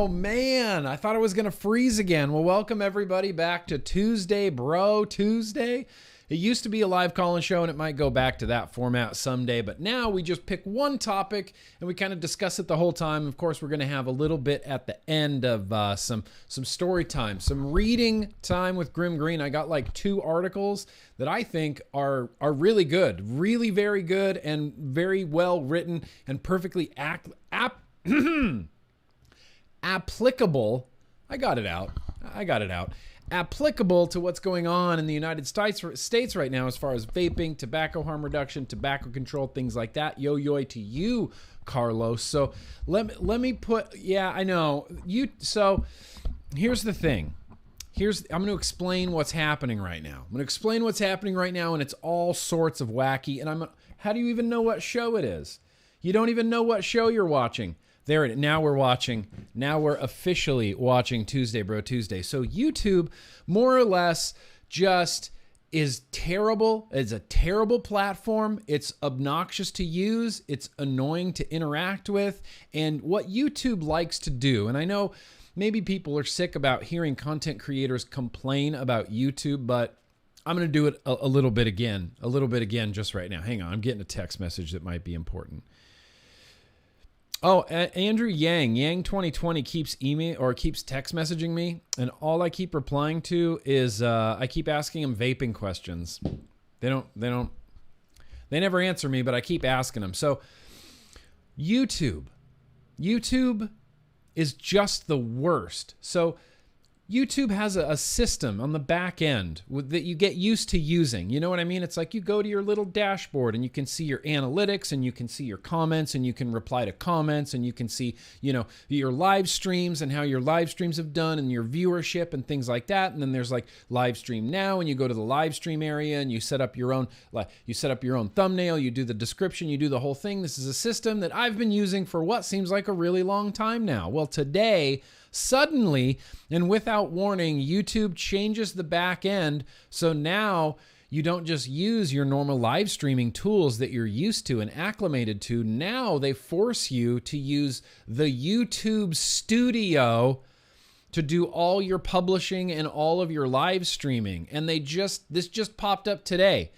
Oh man, I thought it was gonna freeze again. Well, welcome everybody back to Tuesday, Bro Tuesday. It used to be a live call-in show, and it might go back to that format someday, but now we just pick one topic and we kind of discuss it the whole time. Of course, we're going to have a little bit at the end of some story time, some reading time with Grim Green. I got like 2 articles that I think are really good, really very good, and very well written and perfectly applicable. I got it out. Applicable to what's going on in the United States right now as far as vaping, tobacco harm reduction, tobacco control, things like that. Yo to you, Carlos. So let me put, yeah, I know. So here's the thing. I'm going to explain what's happening right now. And it's all sorts of wacky. And how do you even know what show it is? You don't even know what show you're watching. There it is. Now we're officially watching Tuesday, Bro Tuesday. So YouTube, more or less, just is terrible. It's a terrible platform. It's obnoxious to use. It's annoying to interact with. And what YouTube likes to do, and I know maybe people are sick about hearing content creators complain about YouTube, but I'm going to do it a little bit again just right now. Hang on. I'm getting a text message that might be important. Oh, Andrew Yang 2020 keeps text messaging me, and all I keep replying to is I keep asking him vaping questions. They never answer me, but I keep asking them. So YouTube is just the worst. So YouTube has a system on the back end that you get used to using. You know what I mean? It's like you go to your little dashboard and you can see your analytics and you can see your comments and you can reply to comments and you can see, your live streams and how your live streams have done and your viewership and things like that. And then there's like live stream now, and you go to the live stream area and you set up your own thumbnail, you do the description, you do the whole thing. This is a system that I've been using for what seems like a really long time now. Well, today, suddenly, and without warning, YouTube changes the back end. So now you don't just use your normal live streaming tools that you're used to and acclimated to. Now they force you to use the YouTube Studio to do all your publishing and all of your live streaming. And this just popped up today.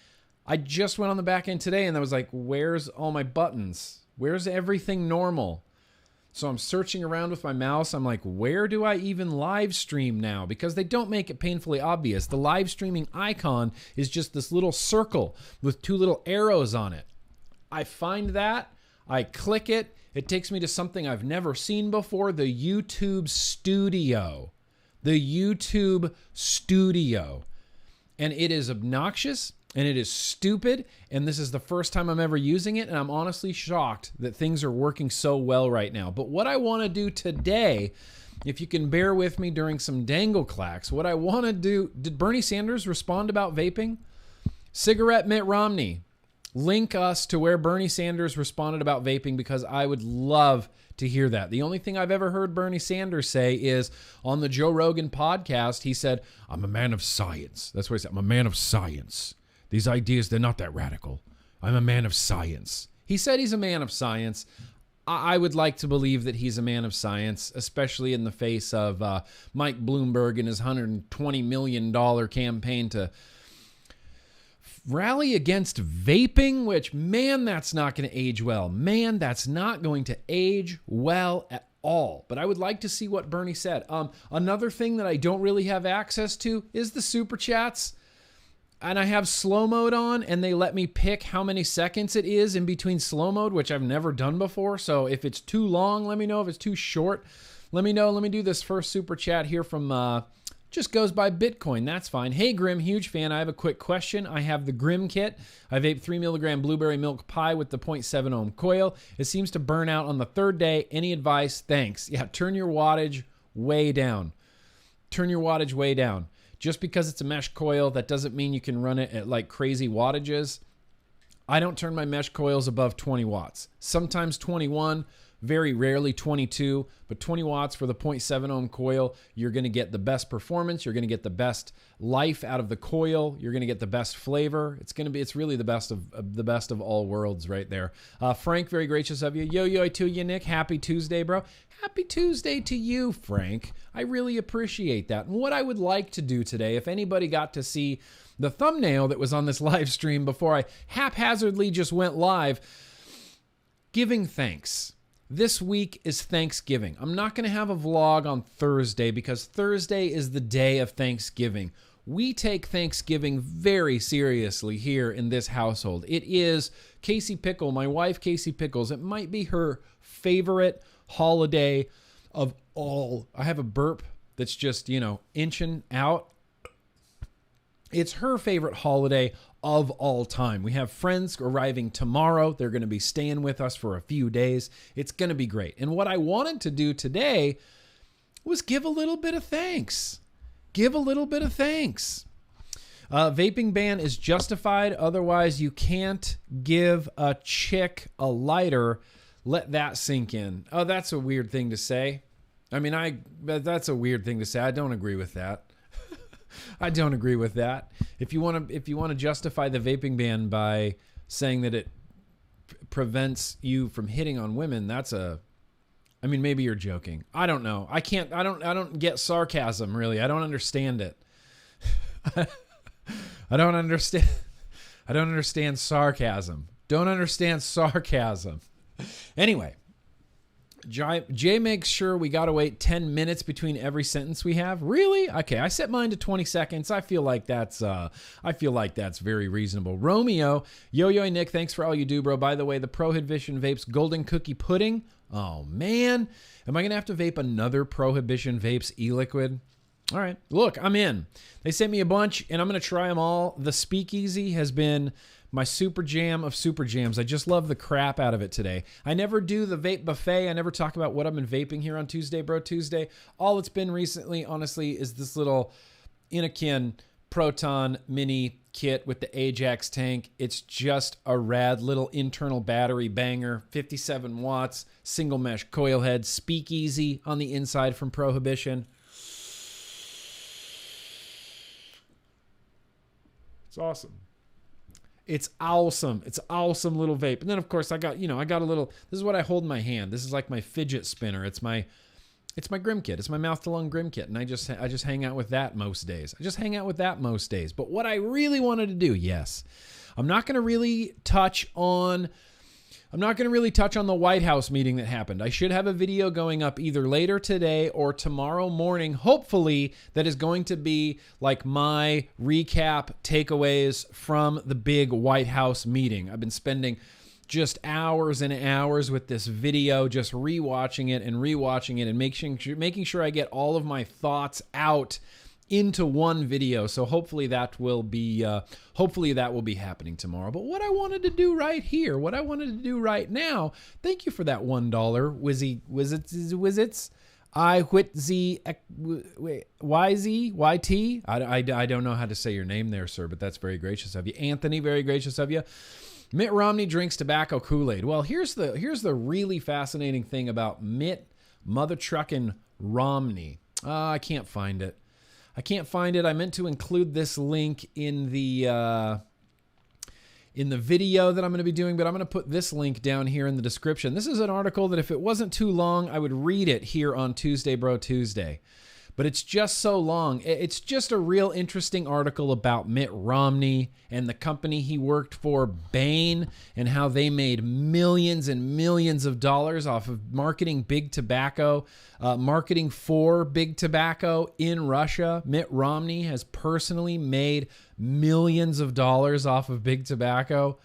I just went on the back end today and I was like, where's all my buttons? Where's everything normal? So I'm searching around with my mouse. I'm like, where do I even live stream now? Because they don't make it painfully obvious. The live streaming icon is just this little circle with 2 little arrows on it. I find that, I click it. It takes me to something I've never seen before, the YouTube Studio. The YouTube Studio. And it is obnoxious. And it is stupid, and this is the first time I'm ever using it, and I'm honestly shocked that things are working so well right now. But what I want to do today, if you can bear with me during some dangle clacks, what I want to do, did Bernie Sanders respond about vaping? Cigarette Mitt Romney, link us to where Bernie Sanders responded about vaping, because I would love to hear that. The only thing I've ever heard Bernie Sanders say is on the Joe Rogan podcast, he said, I'm a man of science. That's what he said. I'm a man of science. These ideas, they're not that radical. I'm a man of science. He said he's a man of science. I would like to believe that he's a man of science, especially in the face of Mike Bloomberg and his $120 million campaign to rally against vaping, which, man, that's not going to age well. Man, that's not going to age well at all. But I would like to see what Bernie said. Another thing that I don't really have access to is the super chats. And I have slow mode on, and they let me pick how many seconds it is in between slow mode, which I've never done before. So if it's too long, let me know. If it's too short, let me know. Let me do this first super chat here from just goes by Bitcoin. That's fine. Hey, Grim, huge fan. I have a quick question. I have the Grim kit. I vape 3 milligram blueberry milk pie with the 0.7 ohm coil. It seems to burn out on the 3rd day. Any advice? Thanks. Yeah, turn your wattage way down. Just because it's a mesh coil, that doesn't mean you can run it at like crazy wattages. I don't turn my mesh coils above 20 watts. Sometimes 21, very rarely 22, but 20 watts for the 0.7 ohm coil. You're going to get the best performance. You're going to get the best life out of the coil. You're going to get the best flavor. It's really the best of all worlds right there. Frank, very gracious of you. Yo to you, Nick. Happy Tuesday, bro. Happy Tuesday to you, Frank. I really appreciate that. And what I would like to do today, if anybody got to see the thumbnail that was on this live stream before I haphazardly just went live, giving thanks. This week is Thanksgiving. I'm not going to have a vlog on Thursday because Thursday is the day of Thanksgiving. We take Thanksgiving very seriously here in this household. It is Casey Pickle, my wife Casey Pickles. It might be her favorite holiday of all. I have a burp that's just, inching out. It's her favorite holiday of all time. We have friends arriving tomorrow. They're going to be staying with us for a few days. It's going to be great. And what I wanted to do today was give a little bit of thanks. Vaping ban is justified. Otherwise, you can't give a chick a lighter. Let that sink in. Oh, that's a weird thing to say. That's a weird thing to say. I don't agree with that. I don't agree with that. If you want to justify the vaping ban by saying that it prevents you from hitting on women, maybe you're joking. I don't know. I don't get sarcasm, really. I don't understand it. I don't understand sarcasm. Don't understand sarcasm. Anyway, Jay makes sure we got to wait 10 minutes between every sentence we have. Really? Okay, I set mine to 20 seconds. I feel like that's very reasonable. Romeo, Yo Nick, thanks for all you do, bro. By the way, the Prohibition Vapes Golden Cookie Pudding. Oh man, am I gonna have to vape another Prohibition Vapes e-liquid? All right, look, I'm in. They sent me a bunch, and I'm gonna try them all. The Speakeasy has been my super jam of super jams. I just love the crap out of it today. I never do the vape buffet. I never talk about what I've been vaping here on Tuesday, Bro Tuesday. All it's been recently, honestly, is this little Inakin Proton mini kit with the Ajax tank. It's just a rad little internal battery banger, 57 watts, single mesh coil head, Speakeasy on the inside from Prohibition. It's awesome. It's awesome. It's awesome little vape. And then of course I got a little, this is what I hold in my hand. This is like my fidget spinner. It's my Grim Kit. It's my mouth to lung Grim Kit. And I just hang out with that most days. But what I really wanted to do, yes, I'm not going to really touch on the White House meeting that happened. I should have a video going up either later today or tomorrow morning, hopefully, that is going to be like my recap takeaways from the big White House meeting. I've been spending just hours and hours with this video, just rewatching it and making sure I get all of my thoughts out into one video. So hopefully that will be happening tomorrow. But what I wanted to do right here, what I wanted to do right now, thank you for that $1 Wizits. I don't know how to say your name there, sir, but that's very gracious of you. Anthony, very gracious of you. Mitt Romney drinks tobacco Kool-Aid. Well, here's the really fascinating thing about Mitt Mother Truckin' Romney. I can't find it. I meant to include this link in the video that I'm going to be doing, but I'm going to put this link down here in the description. This is an article that if it wasn't too long, I would read it here on Tuesday, Bro Tuesday. But it's just so long. It's just a real interesting article about Mitt Romney and the company he worked for, Bain, and how they made millions and millions of dollars off of marketing big tobacco, marketing for big tobacco in Russia. Mitt Romney has personally made millions of dollars off of big tobacco.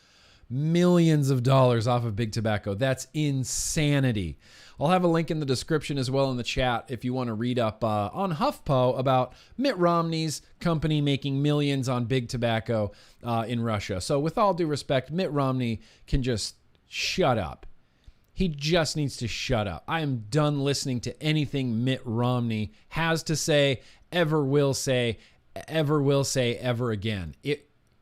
Millions of dollars off of big tobacco. That's insanity. I'll have a link in the description as well in the chat if you want to read up on HuffPo about Mitt Romney's company making millions on big tobacco in Russia. So with all due respect, Mitt Romney can just shut up. He just needs to shut up. I am done listening to anything Mitt Romney has to say, ever will say ever again.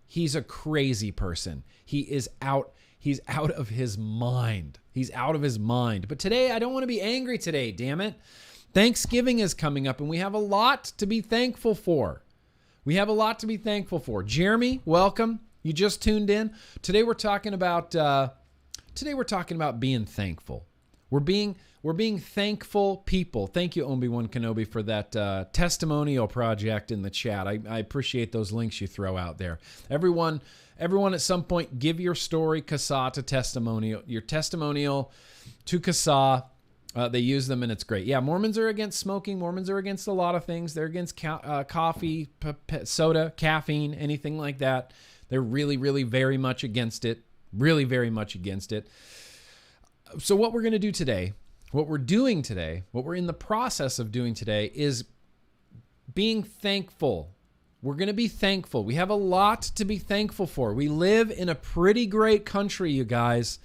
He's a crazy person. He is out He's out of his mind. He's out of his mind. But today, I don't want to be angry today, damn it. Thanksgiving is coming up, and we have a lot to be thankful for. Jeremy, welcome. You just tuned in. Today we're talking about being thankful. We're being thankful people. Thank you, Obi-Wan Kenobi, for that testimonial project in the chat. I appreciate those links you throw out there. Everyone at some point, give your story, CASA, to testimonial. Your testimonial to CASA. They use them, and it's great. Yeah, Mormons are against smoking. Mormons are against a lot of things. They're against coffee, soda, caffeine, anything like that. They're really, really very much against it. Really very much against it. So what we're going to do today, what we're in the process of doing today is being thankful. We're going to be thankful. We have a lot to be thankful for. We live in a pretty great country, you guys.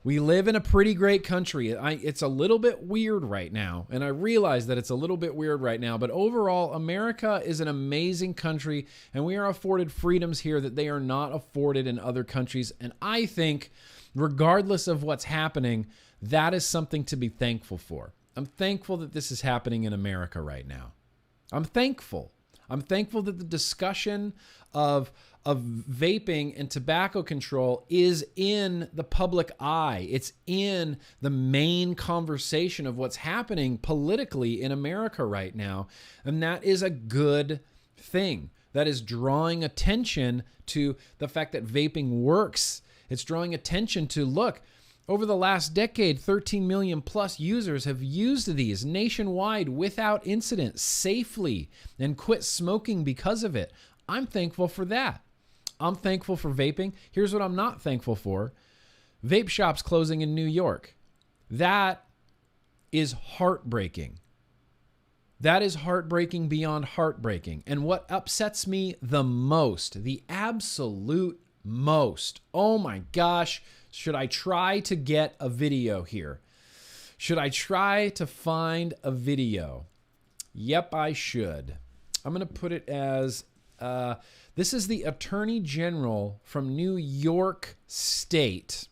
We live in a pretty great country. It's a little bit weird right now, and I realize that it's a little bit weird right now, but overall, America is an amazing country, and we are afforded freedoms here that they are not afforded in other countries, and I think, regardless of what's happening, that is something to be thankful for. I'm thankful that this is happening in America right now. I'm thankful that the discussion of vaping and tobacco control is in the public eye. It's in the main conversation of what's happening politically in America right now. And that is a good thing. That is drawing attention to the fact that vaping works. It's drawing attention to, look, over the last decade, 13 million plus users have used these nationwide without incident, safely, and quit smoking because of it. I'm thankful for that. I'm thankful for vaping. Here's what I'm not thankful for. Vape shops closing in New York. That is heartbreaking. That is heartbreaking beyond heartbreaking. And what upsets me the most, the absolute most, oh my gosh, should I try to get a video here? Should I try to find a video? Yep, I should. I'm going to put it as, this is the Attorney General from New York State.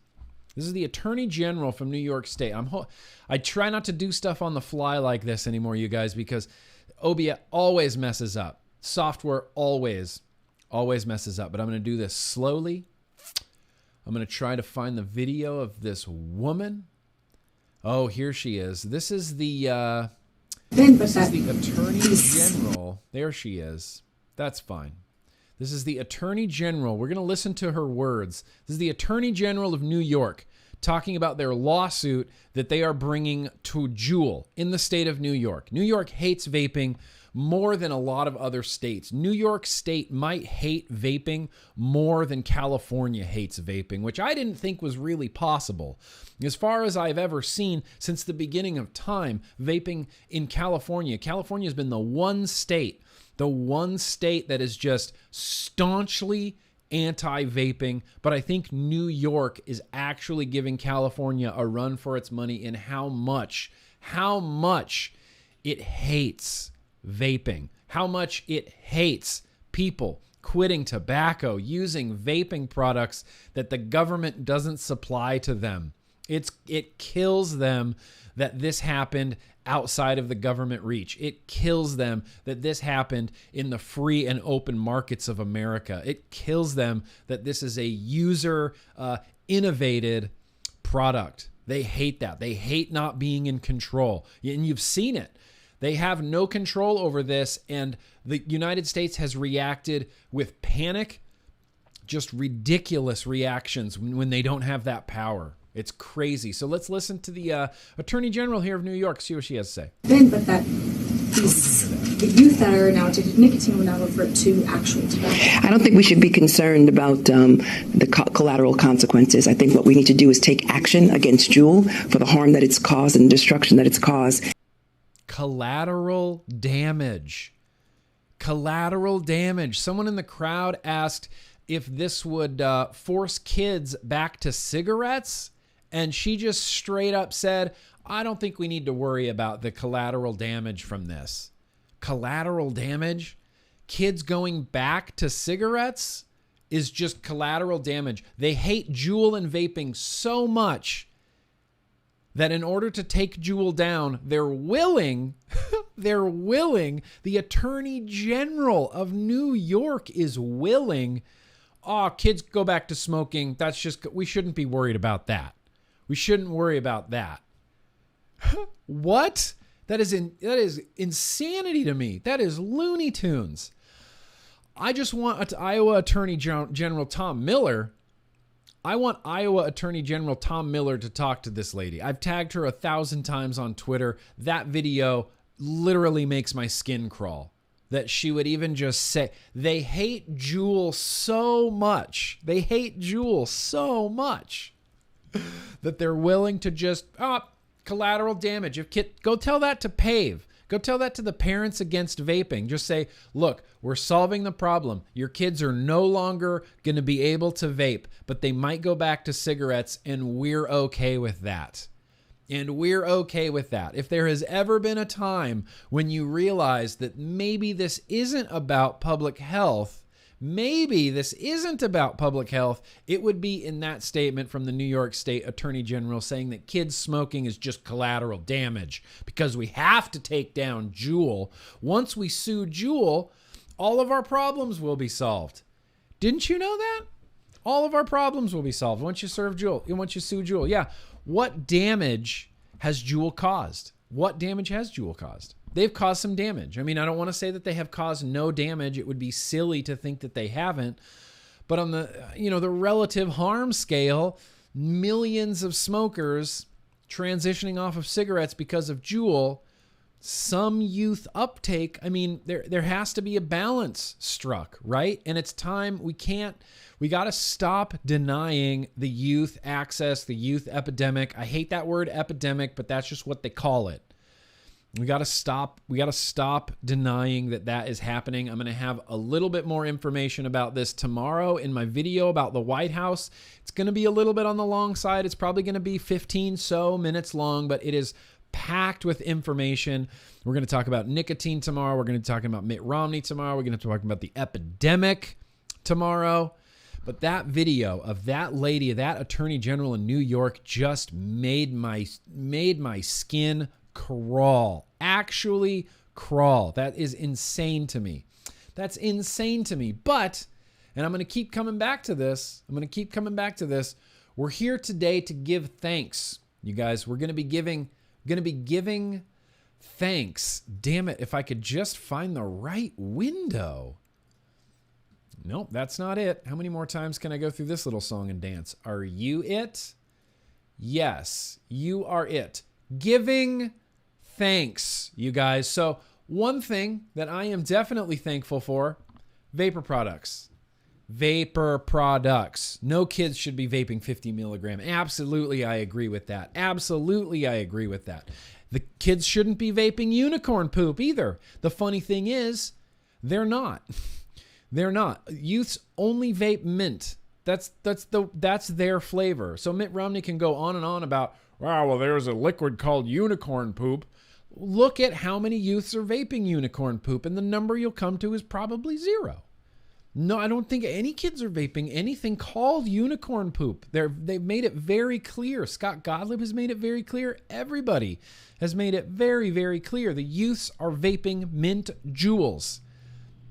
This is the Attorney General from New York State. I try not to do stuff on the fly like this anymore, you guys, because OBS always messes up. Software always messes up. But I'm going to do this slowly. I'm going to try to find the video of this woman. Oh, here she is. This is the Attorney General. There she is. That's fine. This is the Attorney General. We're going to listen to her words. This is the Attorney General of New York talking about their lawsuit that they are bringing to Juul in the state of New York. New York hates vaping more than a lot of other states. New York State might hate vaping more than California hates vaping, which I didn't think was really possible. As far as I've ever seen since the beginning of time, vaping in California has been the one state that is just staunchly anti-vaping, but I think New York is actually giving California a run for its money in how much it hates vaping, how much it hates people quitting tobacco, using vaping products that the government doesn't supply to them. It kills them that this happened outside of the government reach. It kills them that this happened in the free and open markets of America. It kills them that this is a user innovated product. They hate that. They hate not being in control. And you've seen it. They have no control over this, and the United States has reacted with panic, just ridiculous reactions when they don't have that power. It's crazy. So let's listen to the Attorney General here of New York, see what she has to say. But that the youth that are now addicted to nicotine will now revert to actual tobacco. I don't think we should be concerned about the collateral consequences. I think what we need to do is take action against Juul for the harm that it's caused and destruction that it's caused. Collateral damage. Collateral damage. Someone in the crowd asked if this would force kids back to cigarettes, and she just straight up said, I don't think we need to worry about the collateral damage from this. Collateral damage? Kids going back to cigarettes? is just collateral damage. They hate Juul and vaping so much that in order to take Juul down, they're willing, the Attorney General of New York is willing, kids go back to smoking. That's just, we shouldn't be worried about that. We shouldn't worry about that. What? That is insanity to me. That is Looney Tunes. I just want Iowa Attorney General Tom Miller. I want Iowa Attorney General Tom Miller to talk to this lady. I've tagged her 1,000 times on Twitter. That video literally makes my skin crawl. That she would even just say, they hate Juul so much. They hate Juul so much that they're willing to just, collateral damage. Go tell that to PAVE. Go tell that to the Parents Against Vaping. Just say, look, we're solving the problem. Your kids are no longer going to be able to vape, but they might go back to cigarettes, and we're okay with that. And we're okay with that. If there has ever been a time when you realize that maybe this isn't about public health, it would be in that statement from the New York State Attorney General saying that kids smoking is just collateral damage because we have to take down Juul. Once we sue Juul, all of our problems will be solved. Didn't you know that? All of our problems will be solved once you sue Juul. Yeah. What damage has Juul caused? They've caused some damage. I mean, I don't want to say that they have caused no damage. It would be silly to think that they haven't. But on the relative harm scale, millions of smokers transitioning off of cigarettes because of Juul, some youth uptake. I mean, there has to be a balance struck, right? And it's time. We got to stop denying the youth access, the youth epidemic. I hate that word epidemic, but that's just what they call it. We got to stop denying that is happening. I'm going to have a little bit more information about this tomorrow in my video about the White House. It's going to be a little bit on the long side. It's probably going to be 15 minutes long, but it is packed with information. We're going to talk about nicotine tomorrow. We're going to be talking about Mitt Romney tomorrow. We're going to talk about the epidemic tomorrow. But that video of that lady, that Attorney General in New York, just made my skin crawl. Actually crawl. That is insane to me. But, and I'm going to keep coming back to this. We're here today to give thanks. You guys, we're going to be giving thanks. Damn it, if I could just find the right window. Nope, that's not it. How many more times can I go through this little song and dance? Are you it? Yes, you are it. Giving thanks, you guys. So one thing that I am definitely thankful for, vapor products. No kids should be vaping 50 milligram. Absolutely, I agree with that. The kids shouldn't be vaping unicorn poop either. The funny thing is, they're not. Youths only vape mint. That's their flavor. So Mitt Romney can go on and on about, well, there's a liquid called unicorn poop. Look at how many youths are vaping unicorn poop, and the number you'll come to is probably 0. No, I don't think any kids are vaping anything called unicorn poop. They've made it very clear. Scott Gottlieb has made it very clear. Everybody has made it very, very clear. The youths are vaping mint Juuls.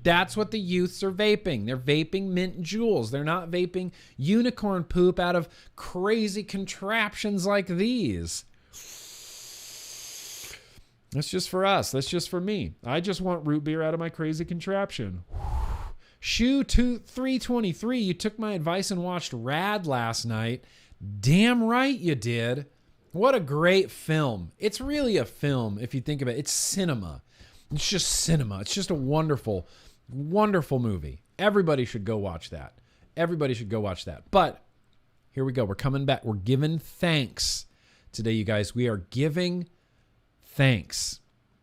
That's what the youths are vaping. They're vaping mint Juuls. They're not vaping unicorn poop out of crazy contraptions like these. That's just for us. That's just for me. I just want root beer out of my crazy contraption. Shoe 323, you took my advice and watched Rad last night. Damn right you did. What a great film. It's really a film if you think about it. It's cinema. It's just cinema. It's just a wonderful, wonderful movie. Everybody should go watch that. But here we go. We're coming back. We're giving thanks today, you guys. We are giving thanks.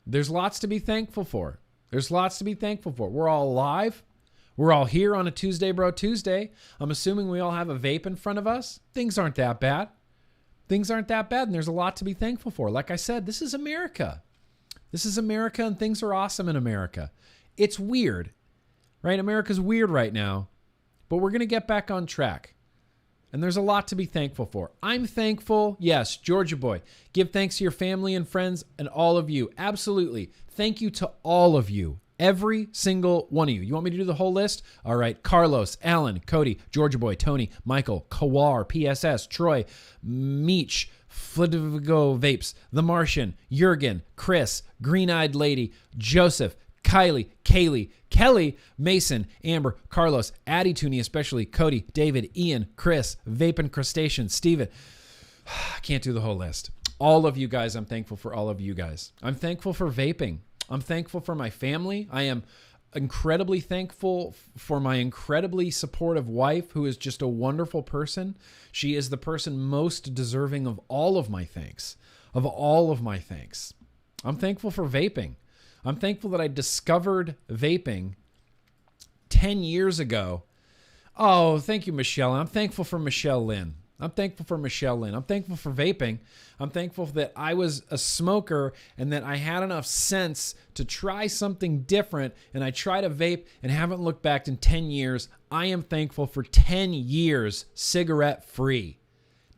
There's lots to be thankful for. We're all alive. We're all here on a Tuesday, Bro Tuesday. I'm assuming we all have a vape in front of us. Things aren't that bad. And there's a lot to be thankful for. Like I said, this is America. And things are awesome in America. It's weird, right? America's weird right now, but we're going to get back on track. And there's a lot to be thankful for. I'm thankful. Yes, Georgia boy. Give thanks to your family and friends and all of you. Absolutely. Thank you to all of you. Every single one of you. You want me to do the whole list? All right. Carlos, Alan, Cody, Georgia boy, Tony, Michael, Kawar, PSS, Troy, Meech, Flidigo Vapes, The Martian, Jurgen, Chris, Green-Eyed Lady, Joseph, Kylie, Kaylee, Kelly, Mason, Amber, Carlos, Addie Tooney, especially Cody, David, Ian, Chris, Vapin' Crustacean, Steven. I can't do the whole list. All of you guys, I'm thankful for all of you guys. I'm thankful for vaping. I'm thankful for my family. I am incredibly thankful for my incredibly supportive wife, who is just a wonderful person. She is the person most deserving of all of my thanks, of all of my thanks. I'm thankful for vaping. I'm thankful that I discovered vaping 10 years ago. Oh, thank you, Michelle. I'm thankful for Michelle Lynn. I'm thankful for Michelle Lynn. I'm thankful for vaping. I'm thankful that I was a smoker and that I had enough sense to try something different, and I tried a vape and haven't looked back in 10 years. I am thankful for 10 years cigarette-free.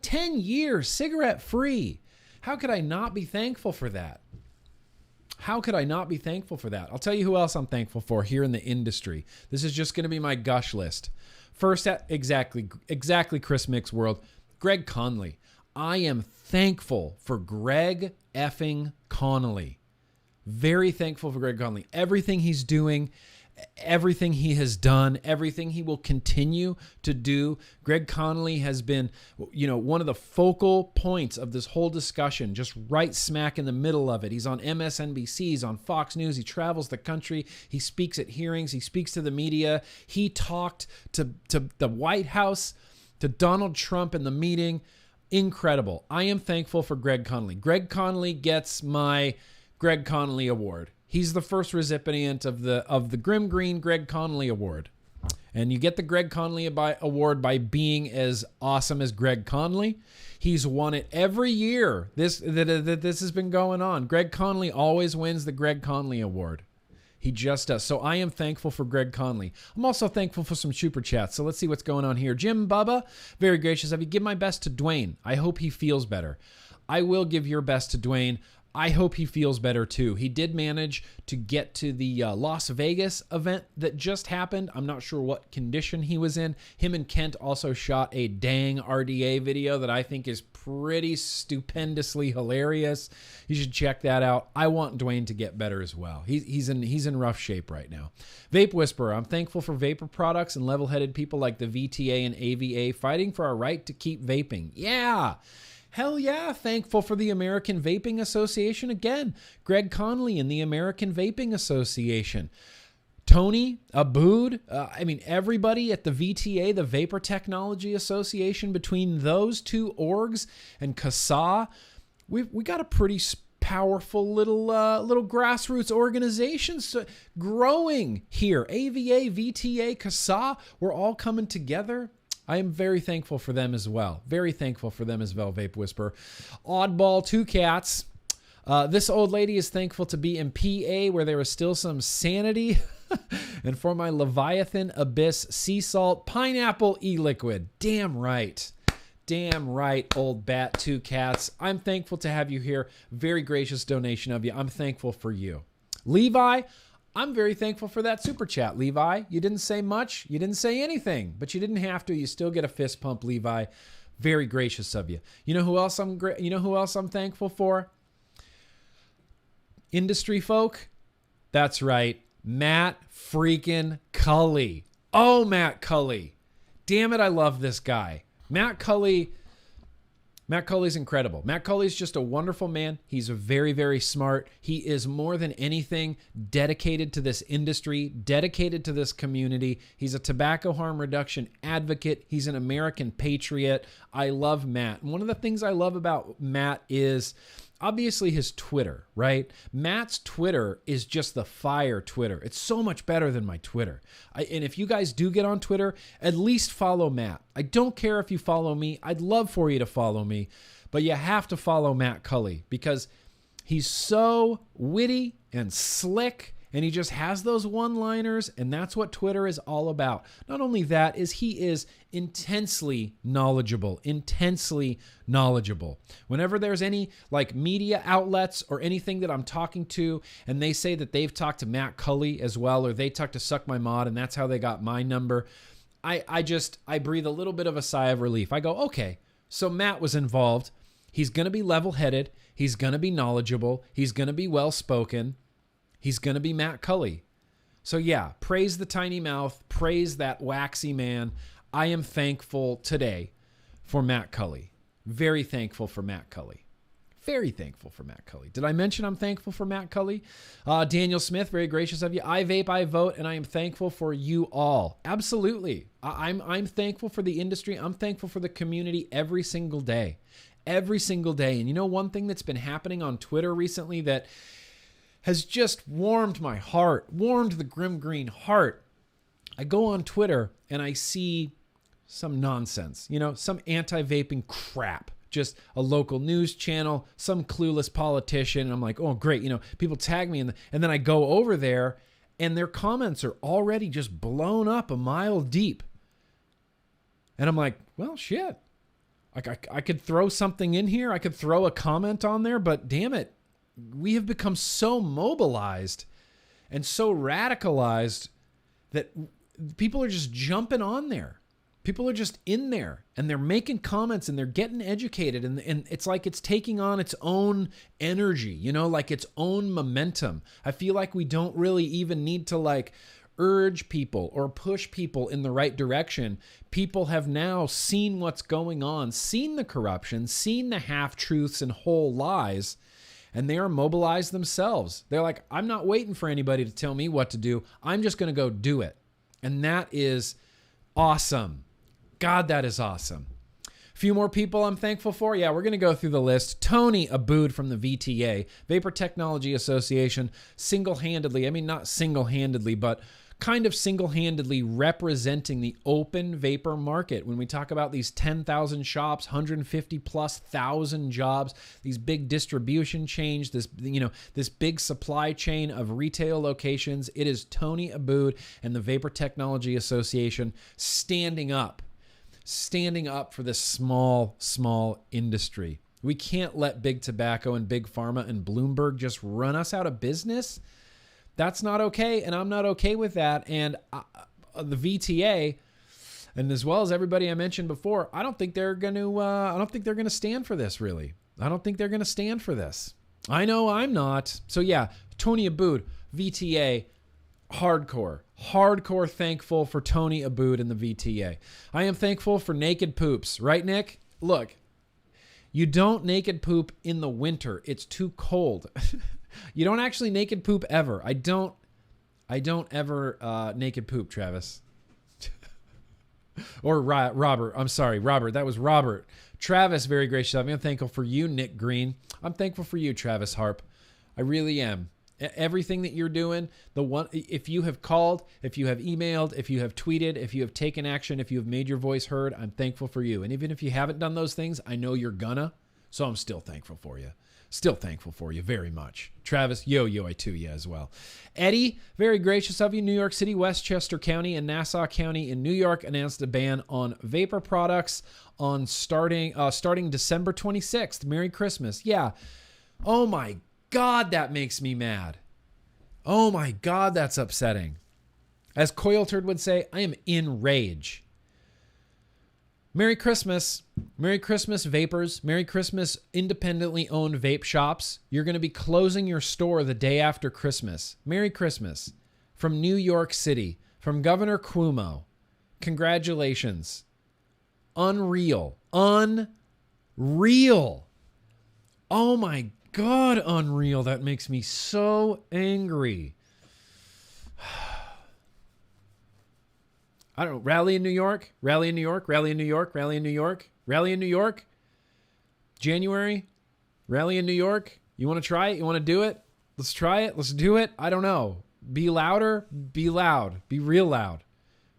10 years cigarette-free. How could I not be thankful for that? How could I not be thankful for that? I'll tell you who else I'm thankful for here in the industry. This is just going to be my gush list. First, exactly Chris Mick's world, Greg Conley. I am thankful for Greg effing Connolly. Very thankful for Greg Conley. Everything he's doing, everything he has done, everything he will continue to do. Greg Connolly has been, one of the focal points of this whole discussion, just right smack in the middle of it. He's on MSNBC, he's on Fox News, he travels the country, he speaks at hearings, he speaks to the media. He talked to the White House, to Donald Trump in the meeting. Incredible. I am thankful for Greg Connolly. Greg Connolly gets my Greg Connolly Award. He's the first recipient of the Grim Green Greg Connolly Award. And you get the Greg Connolly Award by being as awesome as Greg Connolly. He's won it every year. This has been going on. Greg Connolly always wins the Greg Connolly Award. He just does. So I am thankful for Greg Connolly. I'm also thankful for some super chats. So let's see what's going on here. Jim Bubba, very gracious of you. Give my best to Dwayne. I hope he feels better. I will give your best to Dwayne. I hope he feels better too. He did manage to get to the Las Vegas event that just happened. I'm not sure what condition he was in. Him and Kent also shot a dang RDA video that I think is pretty stupendously hilarious. You should check that out. I want Dwayne to get better as well. He's in rough shape right now. Vape Whisperer, I'm thankful for vapor products and level-headed people like the VTA and AVA fighting for our right to keep vaping. Yeah. Hell yeah, thankful for the American Vaping Association. Again, Greg Connolly and the American Vaping Association. Tony, Abood, everybody at the VTA, the Vapor Technology Association, between those two orgs and CASA, we got a pretty powerful little grassroots organizations growing here. AVA, VTA, CASA, we're all coming together. I am very thankful for them as well. Very thankful for them as well, Vape Whisperer. Oddball, two cats. This old lady is thankful to be in PA where there is still some sanity. And for my Leviathan Abyss Sea Salt Pineapple E-Liquid. Damn right. Damn right, old bat, two cats. I'm thankful to have you here. Very gracious donation of you. I'm thankful for you. Levi, I'm very thankful for that super chat, Levi. You didn't say much. You didn't say anything, but you didn't have to. You still get a fist pump, Levi. Very gracious of you. You know who else I'm thankful for? Industry folk. That's right. Matt freaking Cully. Oh, Matt Cully. Damn it, I love this guy. Matt Cully's incredible. Matt Cully's just a wonderful man. He's very, very smart. He is more than anything dedicated to this industry, dedicated to this community. He's a tobacco harm reduction advocate. He's an American patriot. I love Matt. And one of the things I love about Matt is obviously his Twitter, right? Matt's Twitter is just the fire Twitter. It's so much better than my Twitter. And if you guys do get on Twitter, at least follow Matt. I don't care if you follow me. I'd love for you to follow me. But you have to follow Matt Cully because he's so witty and slick And he just has those one-liners, and that's what Twitter is all about. Not only that, is he is intensely knowledgeable. Whenever there's any like media outlets or anything that I'm talking to, and they say that they've talked to Matt Cully as well, or they talked to Suck My Mod, and that's how they got my number, I breathe a little bit of a sigh of relief. I go, okay, so Matt was involved. He's going to be level-headed. He's going to be knowledgeable. He's going to be well-spoken. He's going to be Matt Cully. So yeah, praise the tiny mouth. Praise that waxy man. I am thankful today for Matt Cully. Very thankful for Matt Cully. Very thankful for Matt Cully. Did I mention I'm thankful for Matt Cully? Daniel Smith, very gracious of you. I vape, I vote, and I am thankful for you all. Absolutely. I'm thankful for the industry. I'm thankful for the community every single day. Every single day. And you know, one thing that's been happening on Twitter recently that has just warmed my heart, warmed the Grim Green heart. I go on Twitter and I see some nonsense, you know, some anti-vaping crap. Just a local news channel, some clueless politician. And I'm like, oh, great. You know, people tag me. And then I go over there and their comments are already just blown up a mile deep. And I'm like, well, shit. I could throw something in here. I could throw a comment on there, but damn it. We have become so mobilized and so radicalized that people are just jumping on there. People are just in there and they're making comments and they're getting educated. And it's like it's taking on its own energy, you know, like its own momentum. I feel like we don't really even need to like urge people or push people in the right direction. People have now seen what's going on, seen the corruption, seen the half-truths and whole lies, and they are mobilized themselves. They're like, I'm not waiting for anybody to tell me what to do. I'm just going to go do it. And that is awesome. God, that is awesome. A few more people I'm thankful for. Yeah, we're going to go through the list. Tony Abood from the VTA, Vapor Technology Association, single-handedly, I mean, not single-handedly, but kind of single-handedly representing the open vapor market. When we talk about these 10,000 shops, 150 plus thousand jobs, these big distribution chains, this big supply chain of retail locations, it is Tony Abood and the Vapor Technology Association standing up for this small industry. We can't let big tobacco and big pharma and Bloomberg just run us out of business. That's not okay, and I'm not okay with that. And the VTA, and as well as everybody I mentioned before, I don't think they're going to stand for this. Really, I don't think they're going to stand for this. I know I'm not. So yeah, Tony Abood, VTA, hardcore thankful for Tony Abood and the VTA. I am thankful for naked poops, right, Nick? Look, you don't naked poop in the winter. It's too cold. You don't actually naked poop ever. I don't ever naked poop, Travis. Or Robert. I'm sorry, Robert. That was Robert. Travis, very gracious of me. I'm thankful for you, Nick Green. I'm thankful for you, Travis Harp. I really am. Everything that you're doing, if you have called, if you have emailed, if you have tweeted, if you have taken action, if you have made your voice heard, I'm thankful for you. And even if you haven't done those things, I know you're gonna. So I'm still thankful for you. Still thankful for you very much. Travis, yo, I too, yeah, as well. Eddie, very gracious of you. New York City, Westchester County, and Nassau County in New York announced a ban on vapor products on starting December 26th. Merry Christmas. Yeah. Oh my God, that makes me mad. Oh my God, that's upsetting. As Coil Turd would say, I am in rage. Merry Christmas. Merry Christmas, vapors. Merry Christmas, independently owned vape shops. You're going to be closing your store the day after Christmas. Merry Christmas. From New York City, from Governor Cuomo. Congratulations. Unreal. Unreal. Oh my God, unreal. That makes me so angry. I don't know. Rally in New York. Rally in New York. Rally in New York. Rally in New York. Rally in New York. January. Rally in New York. You want to try it? You want to do it? Let's try it. Let's do it. I don't know. Be louder. Be loud. Be real loud.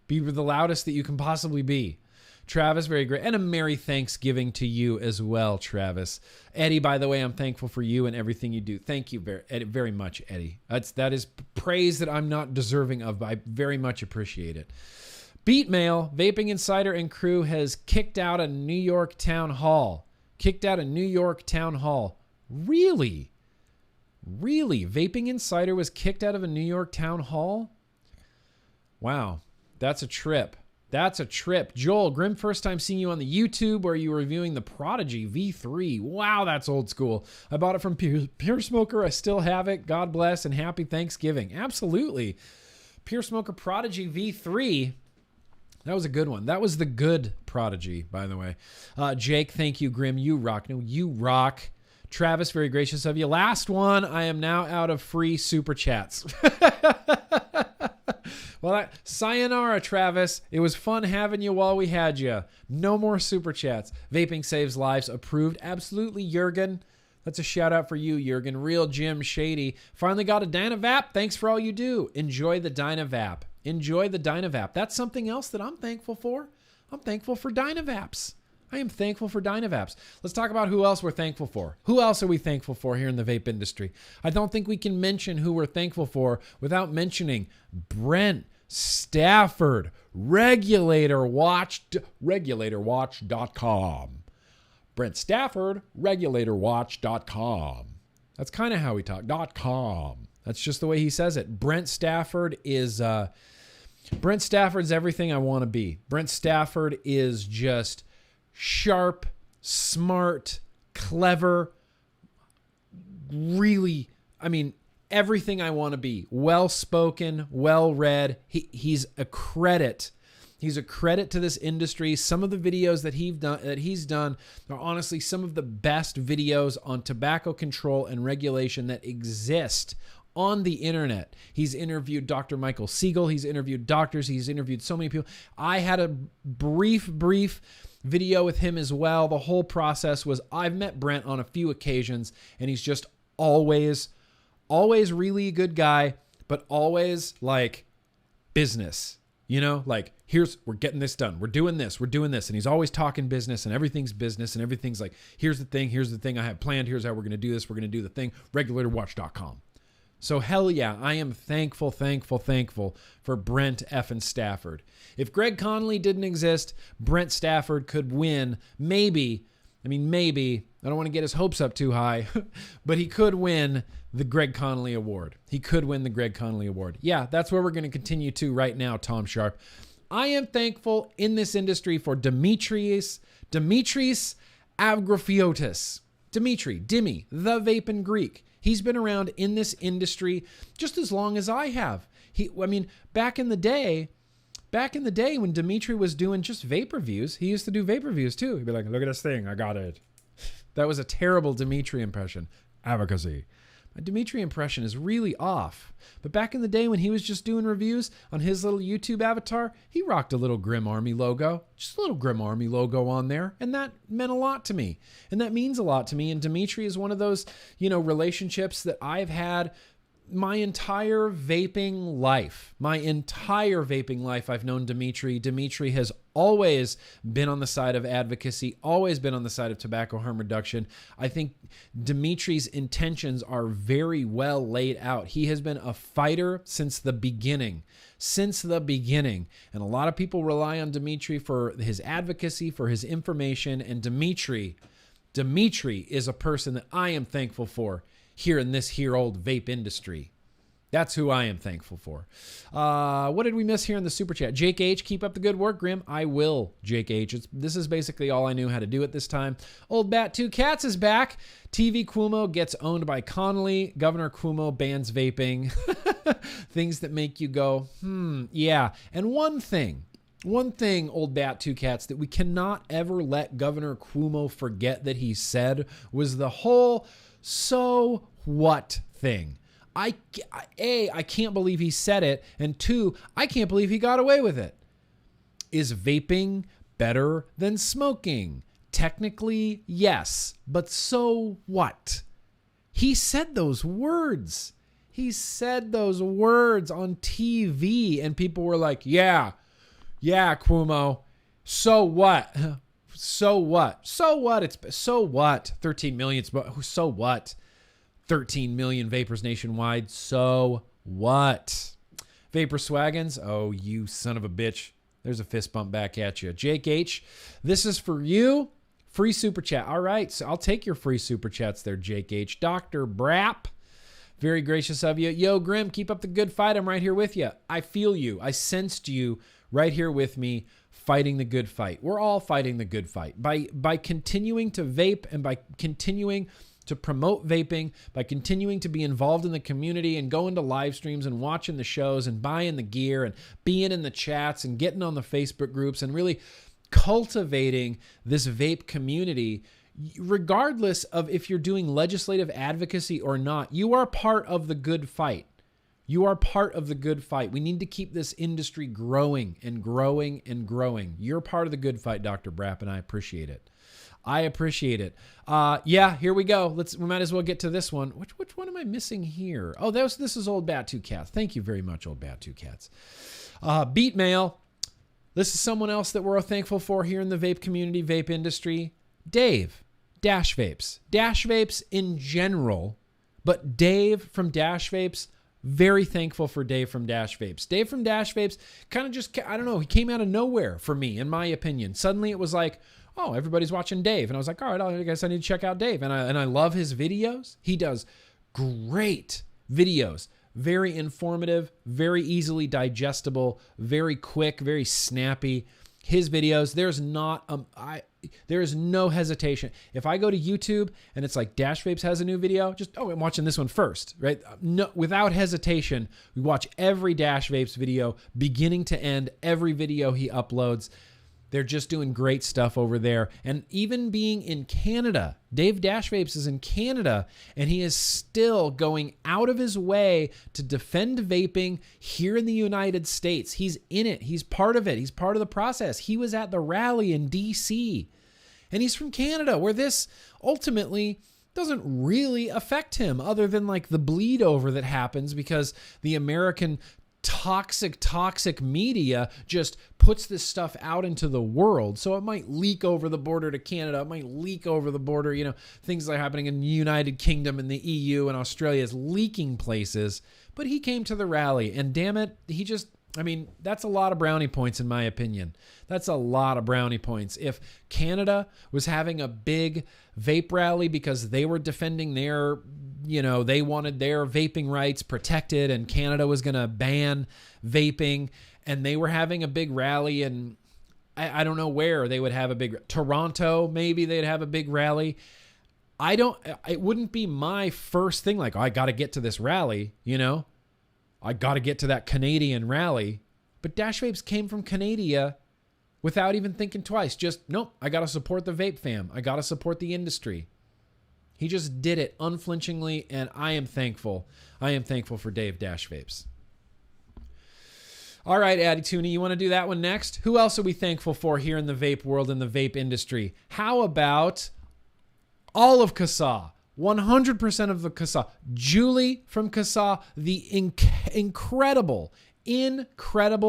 Be the loudest that you can possibly be. Travis, very great. And a Merry Thanksgiving to you as well, Travis. Eddie, by the way, I'm thankful for you and everything you do. Thank you very much, Eddie. That is praise that I'm not deserving of, but I very much appreciate it. Beat Mail, Vaping Insider and crew has kicked out a New York town hall. Really? Vaping Insider was kicked out of a New York town hall? Wow, that's a trip. Joel, Grim, first time seeing you on the YouTube where you were reviewing the Prodigy V3. Wow, that's old school. I bought it from Pure Smoker. I still have it. God bless and happy Thanksgiving. Absolutely. Pure Smoker Prodigy V3. That was a good one. That was the good Prodigy, by the way. Jake, thank you, Grim. You rock. No, you rock. Travis, very gracious of you. Last one. I am now out of free super chats. Well, sayonara, Travis. It was fun having you while we had you. No more super chats. Vaping saves lives. Approved. Absolutely, Jurgen. That's a shout out for you, Jurgen. Real Jim Shady. Finally got a Dynavap. Thanks for all you do. Enjoy the Dynavap. That's something else that I'm thankful for. I'm thankful for Dynavaps. I am thankful for Dynavaps. Let's talk about who else we're thankful for. Who else are we thankful for here in the vape industry? I don't think we can mention who we're thankful for without mentioning Brent Stafford, regulatorwatch.com. Brent Stafford, regulatorwatch.com. That's kind of how we talk. .com. That's just the way he says it. Brent Stafford's everything I want to be. Brent Stafford is just sharp, smart, clever, really, everything I want to be. Well-spoken, well-read. He's a credit. He's a credit to this industry. Some of the videos that he's done are honestly some of the best videos on tobacco control and regulation that exist on the internet. He's interviewed Dr. Michael Siegel. He's interviewed doctors. He's interviewed so many people. I had a brief video with him as well. The whole process was, I've met Brent on a few occasions, and he's just always really a good guy, but always like business, like we're getting this done. We're doing this. And he's always talking business, and everything's business, and everything's like, here's the thing I have planned. Here's how we're going to do this. We're going to do the thing. Regulatorwatch.com. So hell yeah, I am thankful for Brent effing Stafford. If Greg Connolly didn't exist, Brent Stafford could win. Maybe, I don't want to get his hopes up too high, but he could win the Greg Connolly Award. Yeah, that's where we're going to continue to right now, Tom Sharp. I am thankful in this industry for Dimitris Avgrafiotis. Dimmy, the Vaping Greek. He's been around in this industry just as long as I have. Back in the day when Dimitri was doing just vape reviews, he used to do vape reviews too. He'd be like, look at this thing, I got it. That was a terrible Dimitri impression. Advocacy. My Dimitri impression is really off. But back in the day when he was just doing reviews on his little YouTube avatar, he rocked a little Grim Army logo. Just a little Grim Army logo on there. And that meant a lot to me. And that means a lot to me. And Dimitri is one of those, relationships that I've had my entire vaping life. I've known Dimitri. Dimitri has always been on the side of advocacy, always been on the side of tobacco harm reduction. I think Dimitri's intentions are very well laid out. He has been a fighter since the beginning. And a lot of people rely on Dimitri for his advocacy, for his information. And Dimitri is a person that I am thankful for here in this here old vape industry. That's who I am thankful for. What did we miss here in the super chat? Jake H, keep up the good work, Grim. I will, Jake H. This is basically all I knew how to do at this time. Old Bat 2 Cats is back. TV Cuomo gets owned by Connolly. Governor Cuomo bans vaping. Things that make you go, yeah. And one thing, Old Bat 2 Cats, that we cannot ever let Governor Cuomo forget that he said was the whole so what thing. I can't believe he said it. And two, I can't believe he got away with it. Is vaping better than smoking? Technically, yes. But so what? He said those words. on TV, and people were like, yeah, Cuomo. So what? So what? So what? So what? 13 million. So what? 13 million vapors nationwide. So what? Vapor Swaggins. Oh, you son of a bitch. There's a fist bump back at you. Jake H. This is for you. Free super chat. All right. So I'll take your free super chats there, Jake H. Dr. Brap. Very gracious of you. Yo, Grim, keep up the good fight. I'm right here with you. I feel you. I sensed you right here with me fighting the good fight. We're all fighting the good fight. By continuing to vape and by continuing to promote vaping, by continuing to be involved in the community and going to live streams and watching the shows and buying the gear and being in the chats and getting on the Facebook groups and really cultivating this vape community, regardless of if you're doing legislative advocacy or not, you are part of the good fight. You are part of the good fight. We need to keep this industry growing and growing and growing. You're part of the good fight, Dr. Brapp, and I appreciate it. I appreciate it. Yeah, here we go. We might as well get to this one. Which one am I missing here? Oh, this is Old Bat 2 Cats. Thank you very much, Old Bat 2 Cats. Beat Mail. This is someone else that we're thankful for here in the vape community, vape industry. Dave, Dash Vapes. Dash Vapes in general, but Dave from Dash Vapes, very thankful for Dave from Dash Vapes. Dave from Dash Vapes kind of just, I don't know, he came out of nowhere for me, in my opinion. Suddenly it was like, oh, everybody's watching Dave. And I was like, all right, I guess I need to check out Dave. And I love his videos. He does great videos. Very informative, very easily digestible, very quick, very snappy. His videos, there is no hesitation. If I go to YouTube and it's like Dash Vapes has a new video, I'm watching this one first, right? No, without hesitation, we watch every Dash Vapes video, beginning to end, every video he uploads. They're just doing great stuff over there. And even being in Canada, Dave Dash Vapes is in Canada, and he is still going out of his way to defend vaping here in the United States. He's in it. He's part of it. He's part of the process. He was at the rally in DC, and he's from Canada, where this ultimately doesn't really affect him other than like the bleed over that happens because the American toxic media just puts this stuff out into the world. So it might leak over the border to Canada. It might leak over the border. Things that are happening in the United Kingdom and the EU and Australia is leaking places. But he came to the rally, and damn it, that's a lot of brownie points in my opinion. That's a lot of brownie points. If Canada was having a big vape rally because they were defending their, they wanted their vaping rights protected and Canada was going to ban vaping, and they were having a big rally, and I don't know where they would have a big, Toronto, maybe they'd have a big rally. It wouldn't be my first thing like, oh, I got to get to this rally, I got to get to that Canadian rally. But Dash Vapes came from Canada without even thinking twice. Just, nope, I got to support the vape fam. I got to support the industry. He just did it unflinchingly, and I am thankful. I am thankful for Dave Dash Vapes. All right, Addy Tooney, you want to do that one next? Who else are we thankful for here in the vape world, in the vape industry? How about all of CASA? 100% of the CASA. Julie from CASA, the incredible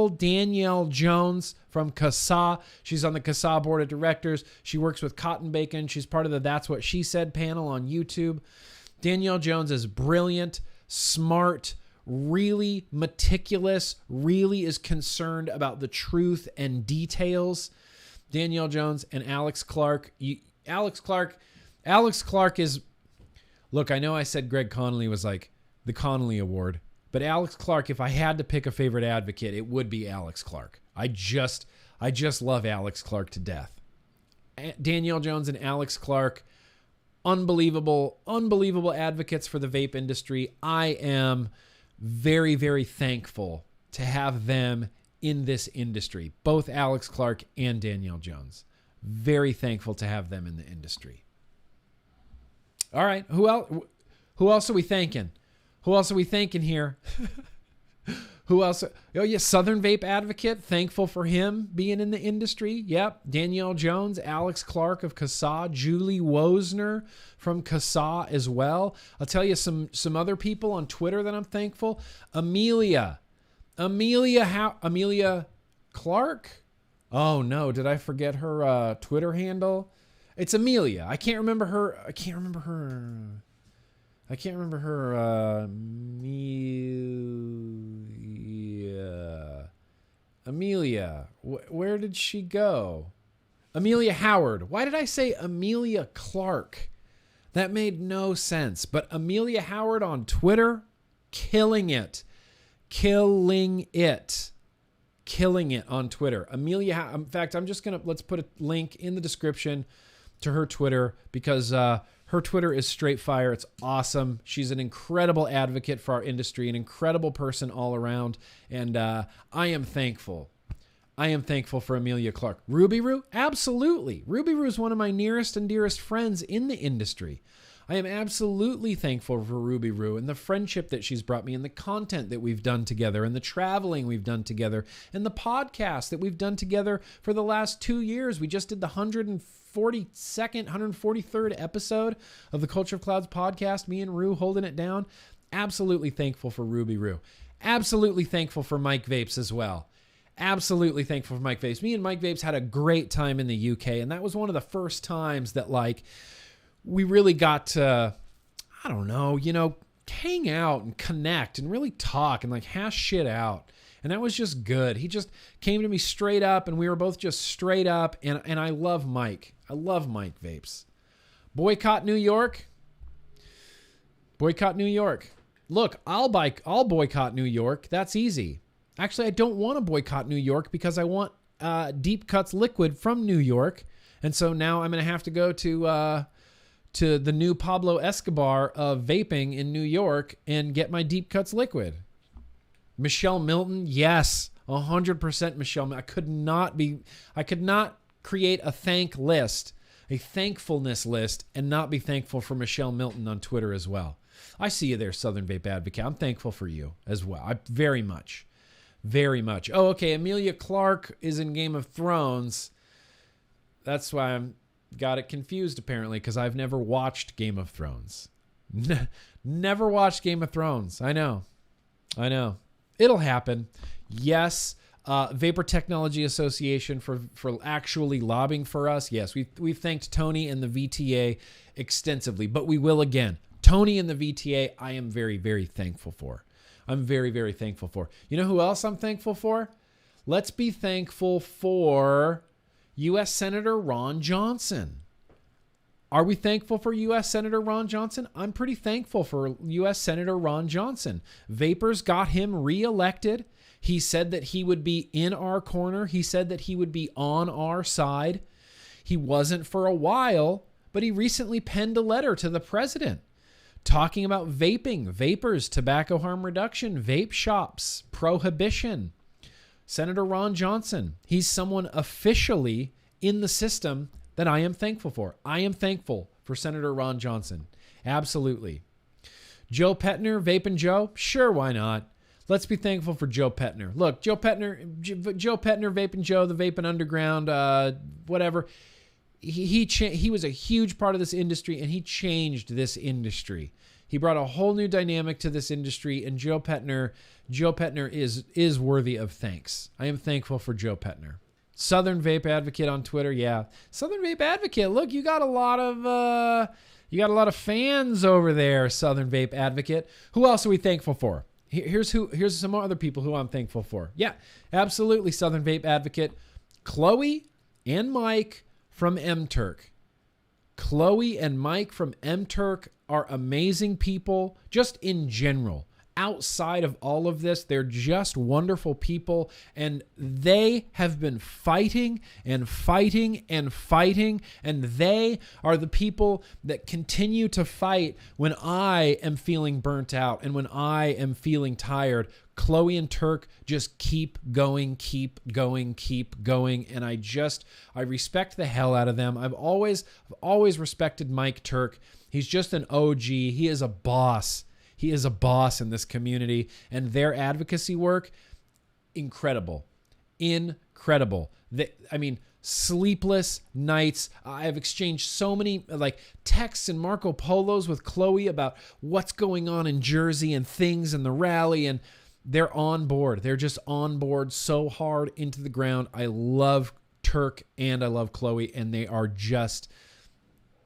Danielle Jones from CASA. She's on the CASA board of directors. She works with Cotton Bacon. She's part of the That's What She Said panel on YouTube. Danielle Jones is brilliant, smart, really meticulous, really is concerned about the truth and details. Danielle Jones and Alex Clark. Alex Clark is... Look, I know I said Greg Connolly was like the Connolly Award, but Alex Clark, if I had to pick a favorite advocate, it would be Alex Clark. I just love Alex Clark to death. Danielle Jones and Alex Clark, unbelievable advocates for the vape industry. I am very, very thankful to have them in this industry, both Alex Clark and Danielle Jones. Very thankful to have them in the industry. All right, who else are we thanking? Who else are we thanking here? Who else? Oh, yeah, Southern Vape Advocate. Thankful for him being in the industry. Yep. Danielle Jones, Alex Clark of CASA, Julie Wozner from CASA as well. I'll tell you some other people on Twitter that I'm thankful. Amelia Clark. Oh no, did I forget her Twitter handle? It's Amelia. I can't remember her. Amelia. Where did she go? Amelia Howard. Why did I say Amelia Clark? That made no sense. But Amelia Howard on Twitter, killing it. Killing it on Twitter. Amelia, in fact, let's put a link in the description to her Twitter because her Twitter is straight fire. It's awesome. She's an incredible advocate for our industry, an incredible person all around. And I am thankful. I am thankful for Amelia Clark. Ruby Roo? Absolutely. Ruby Roo is one of my nearest and dearest friends in the industry. I am absolutely thankful for Ruby Roo and the friendship that she's brought me and the content that we've done together and the traveling we've done together and the podcast that we've done together for the last 2 years. We just did the 142nd, 143rd episode of the Culture of Clouds podcast, me and Roo holding it down. Absolutely thankful for Ruby Roo. Absolutely thankful for Mike Vapes as well. Absolutely thankful for Mike Vapes. Me and Mike Vapes had a great time in the UK, and that was one of the first times that, like, we really got to, I don't know, hang out and connect and really talk and, like, hash shit out. And that was just good. He just came to me straight up, and we were both just straight up, and I love Mike. I love Mike Vapes. Boycott New York? Boycott New York. Look, I'll boycott New York. That's easy. Actually, I don't want to boycott New York because I want Deep Cuts liquid from New York. And so now I'm going to have to go to the new Pablo Escobar of vaping in New York and get my Deep Cuts liquid. Michelle Milton, yes, 100% Michelle. I could not create a thankfulness list, and not be thankful for Michelle Milton on Twitter as well. I see you there, Southern Vape Advocate. I'm thankful for you as well. Very much. Very much. Oh, okay. Amelia Clark is in Game of Thrones. That's why I'm got it confused, apparently, because I've never watched Game of Thrones. Never watched Game of Thrones. I know. It'll happen. Yes. Vapor Technology Association for actually lobbying for us. Yes, we've thanked Tony and the VTA extensively, but we will again. Tony and the VTA, I am very, very thankful for. I'm very, very thankful for. You know who else I'm thankful for? Let's be thankful for U.S. Senator Ron Johnson. Are we thankful for U.S. Senator Ron Johnson? I'm pretty thankful for U.S. Senator Ron Johnson. Vapors got him reelected. He said that he would be in our corner. He said that he would be on our side. He wasn't for a while, but he recently penned a letter to the president talking about vaping, vapors, tobacco harm reduction, vape shops, prohibition. Senator Ron Johnson, he's someone officially in the system that I am thankful for. I am thankful for Senator Ron Johnson. Absolutely. Joe Petner, Vapin' Joe? Sure, why not? Let's be thankful for Joe Petner. Look, Joe Petner, Vapin' Joe, the Vapin' Underground, whatever. He was a huge part of this industry, and he changed this industry. He brought a whole new dynamic to this industry, and Joe Petner is worthy of thanks. I am thankful for Joe Petner. Southern Vape Advocate on Twitter, yeah. Southern Vape Advocate, look, you got a lot of fans over there, Southern Vape Advocate. Who else are we thankful for? Here's some other people who I'm thankful for. Yeah, absolutely, Southern Vape Advocate. Chloe and Mike from M-Turk. Chloe and Mike from M-Turk are amazing people, just in general. Outside of all of this, they're just wonderful people, and they have been fighting and fighting and fighting, and they are the people that continue to fight when I am feeling burnt out and when I am feeling tired. Chloe and Turk just keep going, and I respect the hell out of them. I've always respected Mike Turk. He's just an OG. He is a boss. He is a boss in this community, and their advocacy work, incredible. Sleepless nights. I've exchanged so many texts and Marco Polos with Chloe about what's going on in Jersey and things in the rally, and they're on board. They're just on board so hard into the ground. I love Turk and I love Chloe, and they are just,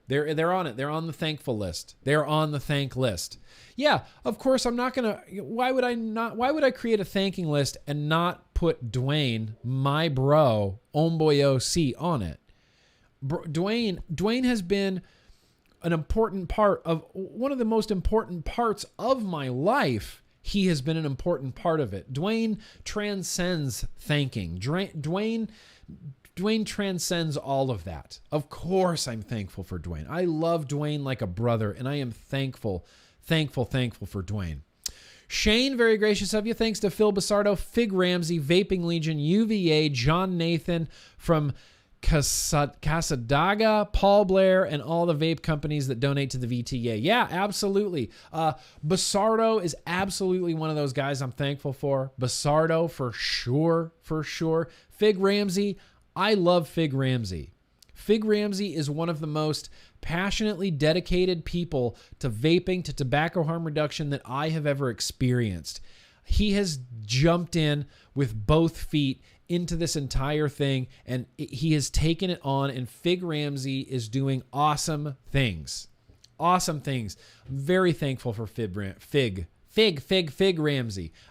they're on it. They're on the thankful list. They're on the thank list. Yeah, of course, I'm not going to, why would I create a thanking list and not put Dwayne, my bro, Homeboy OC on it? Dwayne has been an important part of one of the most important parts of my life. He has been an important part of it. Dwayne transcends thanking. Dwayne transcends all of that. Of course, I'm thankful for Dwayne. I love Dwayne like a brother, and I am thankful for Dwayne. Shane, very gracious of you. Thanks to Phil Basardo, Fig Ramsey, Vaping Legion, UVA, John Nathan from Casadaga, Paul Blair, and all the vape companies that donate to the VTA. Yeah, absolutely. Basardo is absolutely one of those guys I'm thankful for. Basardo, for sure. Fig Ramsey, I love Fig Ramsey. Fig Ramsey is one of the most passionately dedicated people to vaping, to tobacco harm reduction that I have ever experienced. He has jumped in with both feet into this entire thing, and he has taken it on, and Fig Ramsey is doing awesome things. I'm very thankful for Fig Ramsey.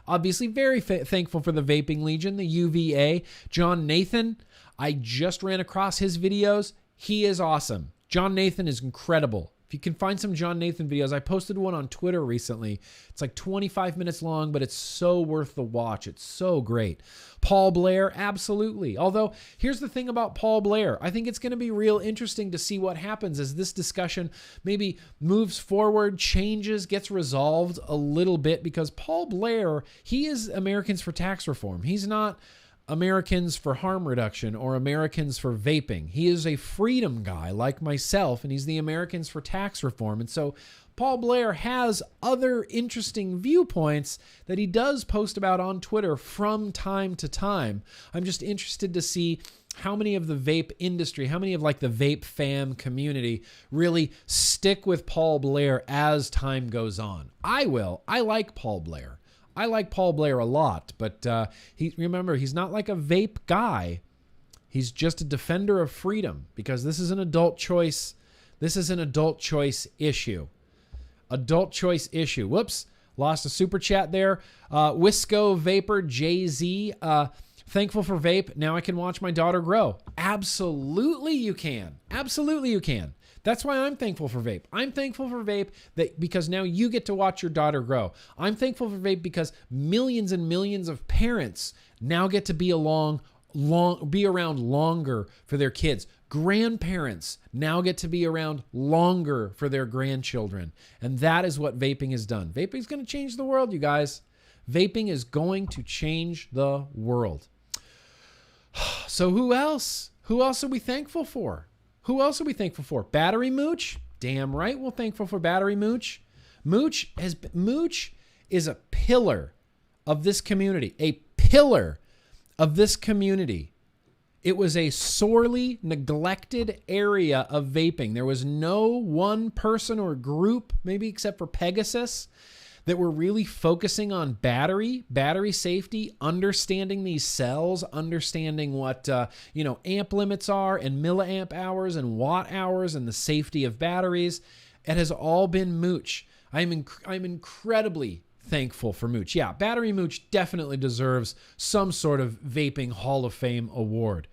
Obviously, very thankful for the Vaping Legion, the UVA. John Nathan, I just ran across his videos. He is awesome. John Nathan is incredible. If you can find some John Nathan videos, I posted one on Twitter recently. It's like 25 minutes long, but it's so worth the watch. It's so great. Paul Blair, absolutely. Although, here's the thing about Paul Blair. I think it's going to be real interesting to see what happens as this discussion maybe moves forward, changes, gets resolved a little bit, because Paul Blair, he is Americans for Tax Reform. He's not Americans for Harm Reduction or Americans for Vaping. He is a freedom guy like myself, and he's the Americans for Tax Reform. And so Paul Blair has other interesting viewpoints that he does post about on Twitter from time to time. I'm just interested to see how many of the vape industry, how many of like the vape fam community really stick with Paul Blair as time goes on. I will. I like Paul Blair. I like Paul Blair a lot, but remember, he's not like a vape guy. He's just a defender of freedom, because this is an adult choice. This is an adult choice issue. Adult choice issue. Whoops, lost a super chat there. Wisco Vapor JZ, thankful for vape. Now I can watch my daughter grow. Absolutely you can. Absolutely you can. That's why I'm thankful for vape. I'm thankful for vape because now you get to watch your daughter grow. I'm thankful for vape because millions and millions of parents now get to be around longer for their kids. Grandparents now get to be around longer for their grandchildren. And that is what vaping has done. Vaping is going to change the world, you guys. Vaping is going to change the world. So who else? Who else are we thankful for? Battery Mooch? Damn right we're thankful for Battery Mooch. Mooch is a pillar of this community. It was a sorely neglected area of vaping. There was no one person or group, maybe except for Pegasus, that were really focusing on battery safety, understanding these cells, understanding what amp limits are and milliamp hours and watt hours and the safety of batteries. It has all been Mooch. I'm incredibly thankful for Mooch. Yeah, Battery Mooch definitely deserves some sort of Vaping Hall of Fame award.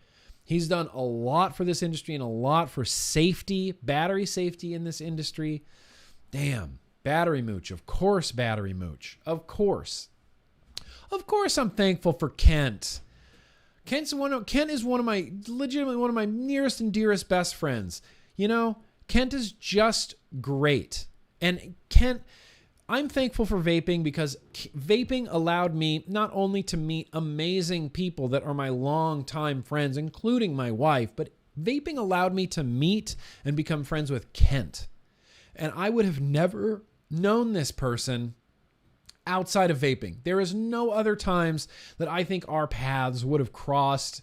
He's done a lot for this industry and a lot for safety, battery safety in this industry. Damn. Battery Mooch. Of course, Battery Mooch. Of course. I'm thankful for Kent. Kent is one of my nearest and dearest best friends. You know, Kent is just great. And Kent, I'm thankful for vaping because vaping allowed me not only to meet amazing people that are my longtime friends, including my wife, but vaping allowed me to meet and become friends with Kent. And I would have never known this person outside of vaping. There is no other times that I think our paths would have crossed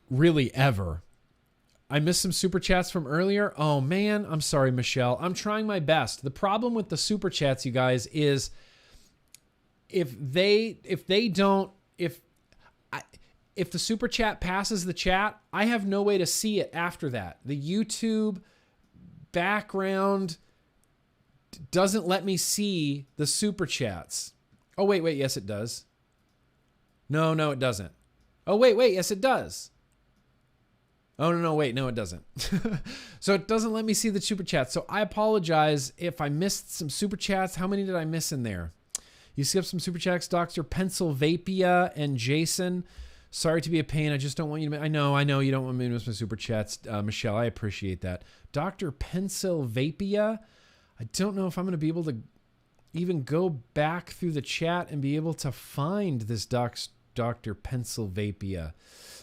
really ever. I missed some super chats from earlier. Oh man, I'm sorry, Michelle. I'm trying my best. The problem with the super chats, you guys, is if the super chat passes the chat, I have no way to see it after that. The YouTube background doesn't let me see the super chats. Oh, wait, yes, it does. No, it doesn't. Oh, wait, yes, it does. Oh, no, wait, no, it doesn't. So it doesn't let me see the super chats. So I apologize if I missed some super chats. How many did I miss in there? You skipped some super chats, Dr. Pennsylvania and Jason. Sorry to be a pain. I just don't want you to. I know you don't want me to miss my super chats, Michelle. I appreciate that. Dr. Pennsylvania. I don't know if I'm going to be able to even go back through the chat and be able to find this Dr. Pennsylvania.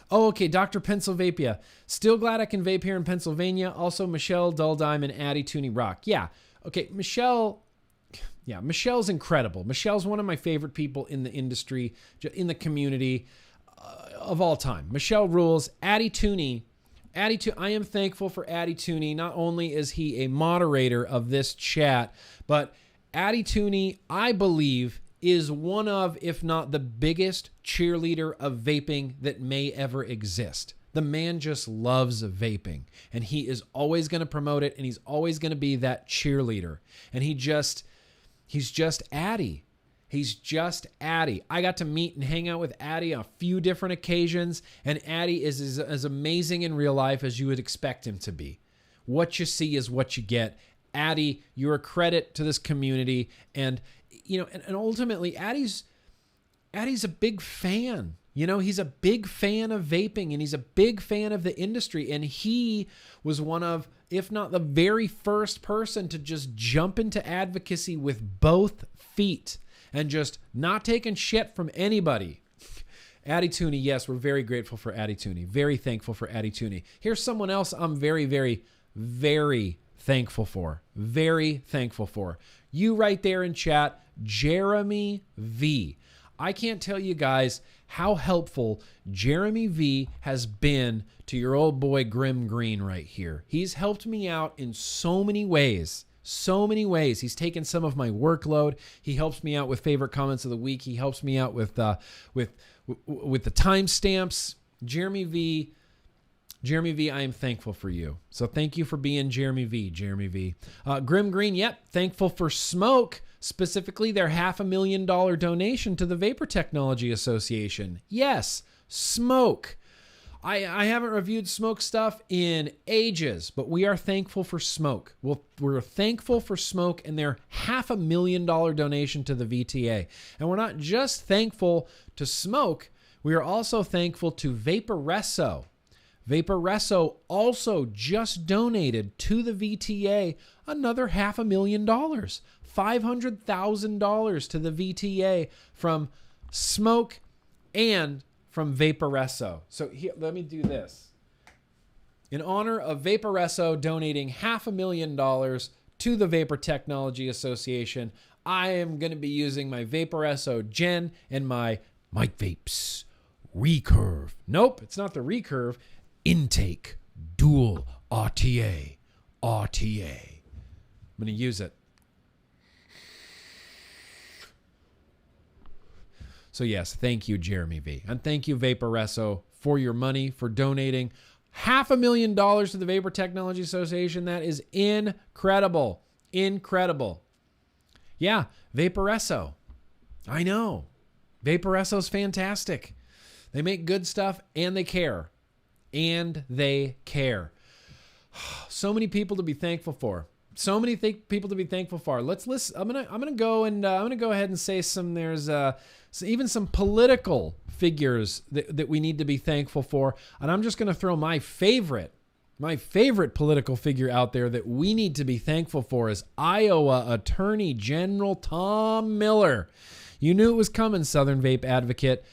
Oh, okay, Dr. Pennsylvania. Still glad I can vape here in Pennsylvania. Also, Michelle, Dulldime, and Addie Tooney Rock. Yeah, okay, Michelle. Yeah, Michelle's incredible. Michelle's one of my favorite people in the industry, in the community of all time. Michelle rules. Addie Tooney. I am thankful for Addie Tooney. Not only is he a moderator of this chat, but Addie Tooney, I believe, is one of, if not the biggest cheerleader of vaping that may ever exist. The man just loves vaping, and he is always going to promote it, and he's always going to be that cheerleader. And he's just Addie. He's just Addie. I got to meet and hang out with Addie on a few different occasions, and Addie is as amazing in real life as you would expect him to be. What you see is what you get. Addie, you're a credit to this community, and ultimately, Addie's a big fan. He's a big fan of vaping, and he's a big fan of the industry, and he was one of, if not the very first person to just jump into advocacy with both feet and just not taking shit from anybody. Addie Tooney, yes, we're very grateful for Addie Tooney. Very thankful for Addie Tooney. Here's someone else I'm very, very, very thankful for. Very thankful for. You right there in chat, Jeremy V. I can't tell you guys how helpful Jeremy V has been to your old boy Grim Green right here. He's helped me out in so many ways. So many ways. He's taken some of my workload. He helps me out with favorite comments of the week. He helps me out with the timestamps. Jeremy V, I am thankful for you. So thank you for being Jeremy V. Grim Green, yep, thankful for Smoke, specifically their $500,000 donation to the Vapor Technology Association. Yes, Smoke. I haven't reviewed Smoke stuff in ages, but we are thankful for Smoke. We're thankful for Smoke and their $500,000 donation to the VTA. And we're not just thankful to Smoke, we are also thankful to Vaporesso. Vaporesso also just donated to the VTA another $500,000, $500,000 to the VTA from Smoke and from Vaporesso. So here, let me do this. In honor of Vaporesso donating $500,000 to the Vapor Technology Association, I am going to be using my Vaporesso Gen and my Mike Vapes Recurve. Nope, it's not the Recurve. Intake Dual RTA. I'm going to use it. So yes, thank you, Jeremy V. And thank you, Vaporesso, for your money, for donating $500,000 to the Vapor Technology Association. That is incredible. Incredible. Yeah, Vaporesso. I know. Vaporesso's fantastic. They make good stuff and they care. And they care. So many people to be thankful for. So many people to be thankful for. Let's listen. I'm gonna go ahead and say there's even some political figures that we need to be thankful for. And I'm just gonna throw my favorite political figure out there that we need to be thankful for is Iowa Attorney General Tom Miller. You knew it was coming, Southern Vape Advocate.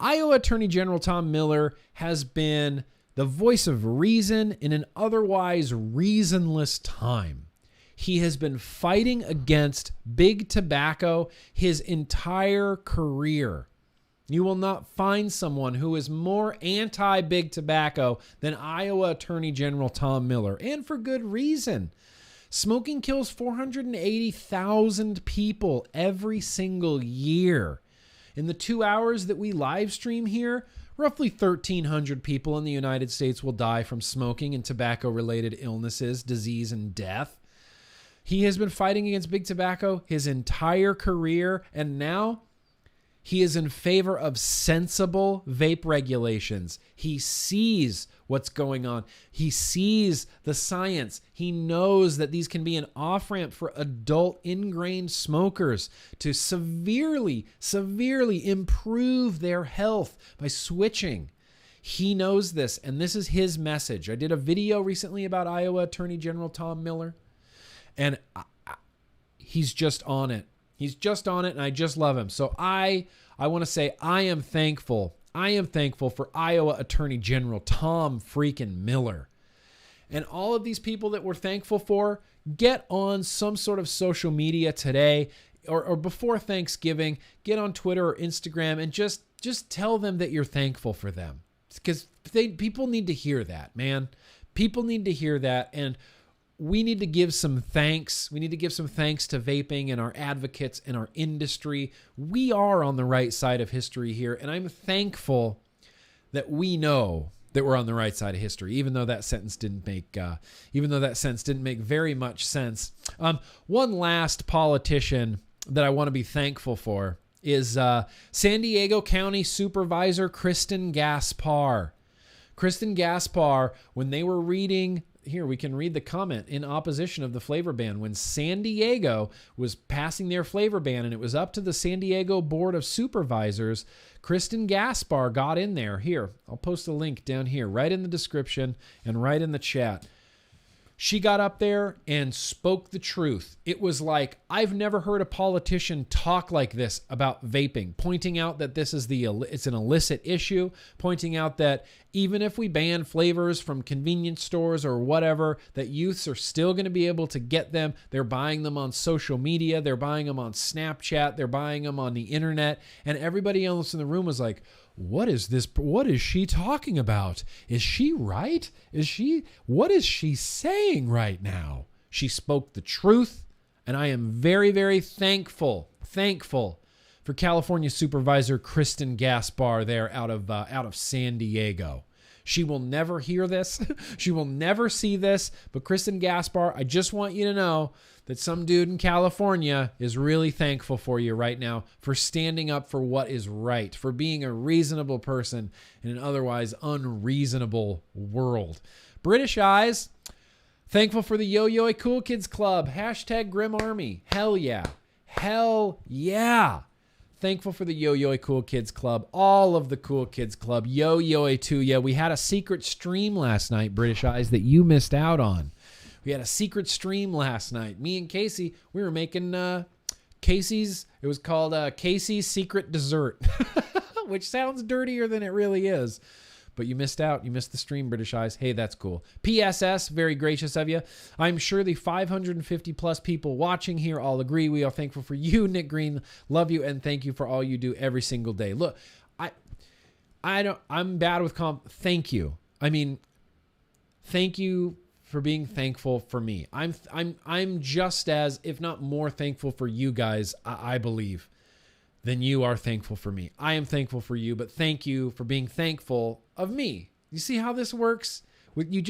Iowa Attorney General Tom Miller has been the voice of reason in an otherwise reasonless time. He has been fighting against big tobacco his entire career. You will not find someone who is more anti-big tobacco than Iowa Attorney General Tom Miller, and for good reason. Smoking kills 480,000 people every single year. In the 2 hours that we live stream here, roughly 1,300 people in the United States will die from smoking and tobacco-related illnesses, disease, and death. He has been fighting against big tobacco his entire career, and now he is in favor of sensible vape regulations. He sees what's going on. He sees the science. He knows that these can be an off-ramp for adult ingrained smokers to severely, severely improve their health by switching. He knows this, and this is his message. I did a video recently about Iowa Attorney General Tom Miller, and he's just on it. He's just on it, and I just love him. So I want to say I am thankful. I am thankful for Iowa Attorney General Tom freaking Miller. And all of these people that we're thankful for, get on some sort of social media today or before Thanksgiving. Get on Twitter or Instagram and just tell them that you're thankful for them. Because people need to hear that, man. People need to hear that, and we need to give some thanks. We need to give some thanks to vaping and our advocates and our industry. We are on the right side of history here, and I'm thankful that we know that we're on the right side of history, even though that sentence didn't make very much sense. One last politician that I want to be thankful for is San Diego County Supervisor Kristin Gaspar. Kristin Gaspar, when they were reading. Here, we can read the comment in opposition of the flavor ban. When San Diego was passing their flavor ban and it was up to the San Diego Board of Supervisors, Kristin Gaspar got in there. Here, I'll post a link down here, right in the description and right in the chat. She got up there and spoke the truth. It was like, I've never heard a politician talk like this about vaping, pointing out that it's an illicit issue, pointing out that even if we ban flavors from convenience stores or whatever, that youths are still going to be able to get them. They're buying them on social media. They're buying them on Snapchat. They're buying them on the internet. And everybody else in the room was like, what is this? What is she talking about? Is she right? What is she saying right now? She spoke the truth, and I am very, very thankful for California Supervisor Kristin Gaspar there out of San Diego. She will never hear this. She will never see this. But Kristin Gaspar, I just want you to know that some dude in California is really thankful for you right now for standing up for what is right, for being a reasonable person in an otherwise unreasonable world. British Eyes, thankful for the Yo-Yo Cool Kids Club. Hashtag Grim Army. Hell yeah. Hell yeah. Thankful for the Yo-Yo Cool Kids Club, all of the Cool Kids Club. Yo-Yo to ya. We had a secret stream last night, British Eyes, that you missed out on. We had a secret stream last night. Me and Casey, we were making Casey's, it was called Casey's Secret Dessert, which sounds dirtier than it really is. But you missed out. You missed the stream, British Eyes. Hey, that's cool. PSS, very gracious of you. I'm sure the 550 plus people watching here all agree. We are thankful for you, Nick Green. Love you, and thank you for all you do every single day. Look, I'm bad with thank you. I mean, thank you for being thankful for me. I'm just as, if not more, thankful for you guys, I believe, than you are thankful for me. I am thankful for you, but thank you for being thankful of me. You see how this works? When you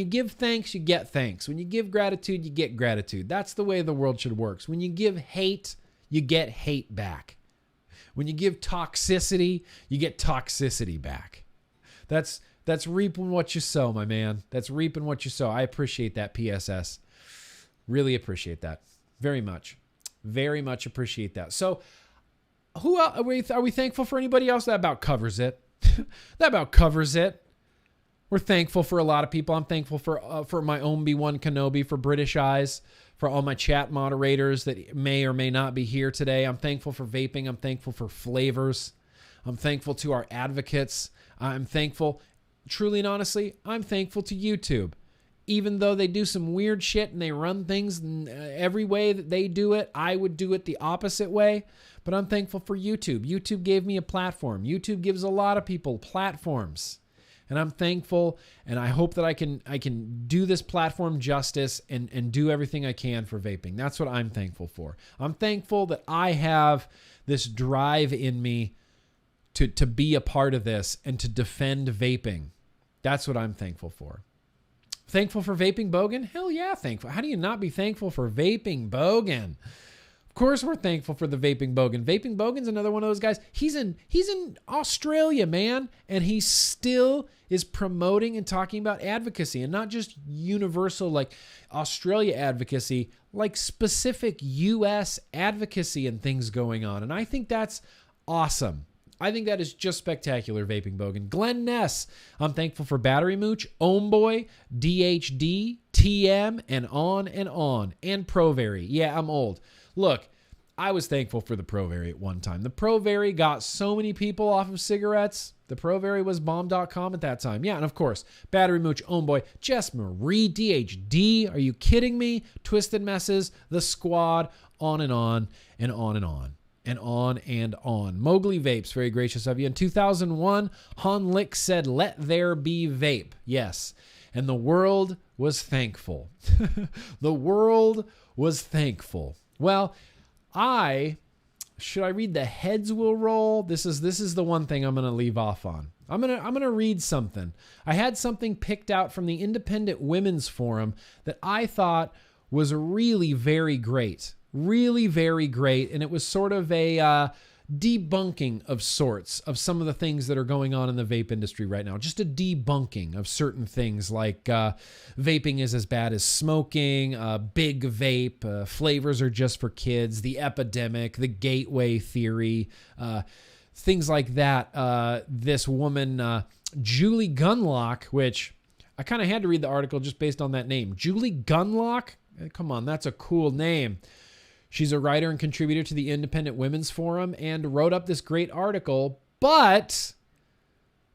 give thanks, you get thanks. When you give gratitude, you get gratitude. That's the way the world should work. When you give hate, you get hate back. When you give toxicity, you get toxicity back. That's reaping what you sow, my man. That's reaping what you sow. I appreciate that, PSS. Really appreciate that. Very much. Very much appreciate that. So, who else, are we thankful for anybody else? That about covers it. That about covers it. We're thankful for a lot of people. I'm thankful for my own B1 Kenobi, for British Eyes, for all my chat moderators that may or may not be here today. I'm thankful for vaping. I'm thankful for flavors. I'm thankful to our advocates. I'm thankful, truly and honestly, I'm thankful to YouTube. Even though they do some weird shit and they run things every way that they do it, I would do it the opposite way. But I'm thankful for YouTube. YouTube gave me a platform. YouTube gives a lot of people platforms. And I'm thankful, and I hope that I can do this platform justice and do everything I can for vaping. That's what I'm thankful for. I'm thankful that I have this drive in me to be a part of this and to defend vaping. That's what I'm thankful for. Thankful for Vaping Bogan? Hell yeah, thankful. How do you not be thankful for Vaping Bogan? Of course we're thankful for the Vaping Bogan. Vaping Bogan's another one of those guys. He's in Australia, man, and he still is promoting and talking about advocacy, and not just universal like Australia advocacy, like specific US advocacy and things going on. And I think that's awesome. I think that is just spectacular, Vaping Bogan. Glenn Ness, I'm thankful for Battery Mooch, Homeboy, DHD, TM, and on and on. And Pro-Vari. Yeah, I'm old. Look, I was thankful for the Pro-Vari at one time. The Pro-Vari got so many people off of cigarettes. The Pro-Vari was bomb.com at that time. Yeah, and of course, Battery Mooch, Homeboy, Jess Marie, DHD. Are you kidding me? Twisted Messes, The Squad, on and on and on and on. And on and on. Mowgli Vapes, very gracious of you. In 2001, Han Lick said, "Let there be vape." Yes. And the world was thankful. The world was thankful. Well, should I read the heads will roll? This is the one thing I'm going to leave off on. I'm going to read something. I had something picked out from the Independent Women's Forum that I thought was really very great. Really very great. And it was sort of a debunking of sorts of some of the things that are going on in the vape industry right now. Just a debunking of certain things like vaping is as bad as smoking, big vape, flavors are just for kids, the epidemic, the gateway theory, things like that. This woman, Julie Gunlock, which I kind of had to read the article just based on that name. Julie Gunlock? Come on, that's a cool name. She's a writer and contributor to the Independent Women's Forum and wrote up this great article. But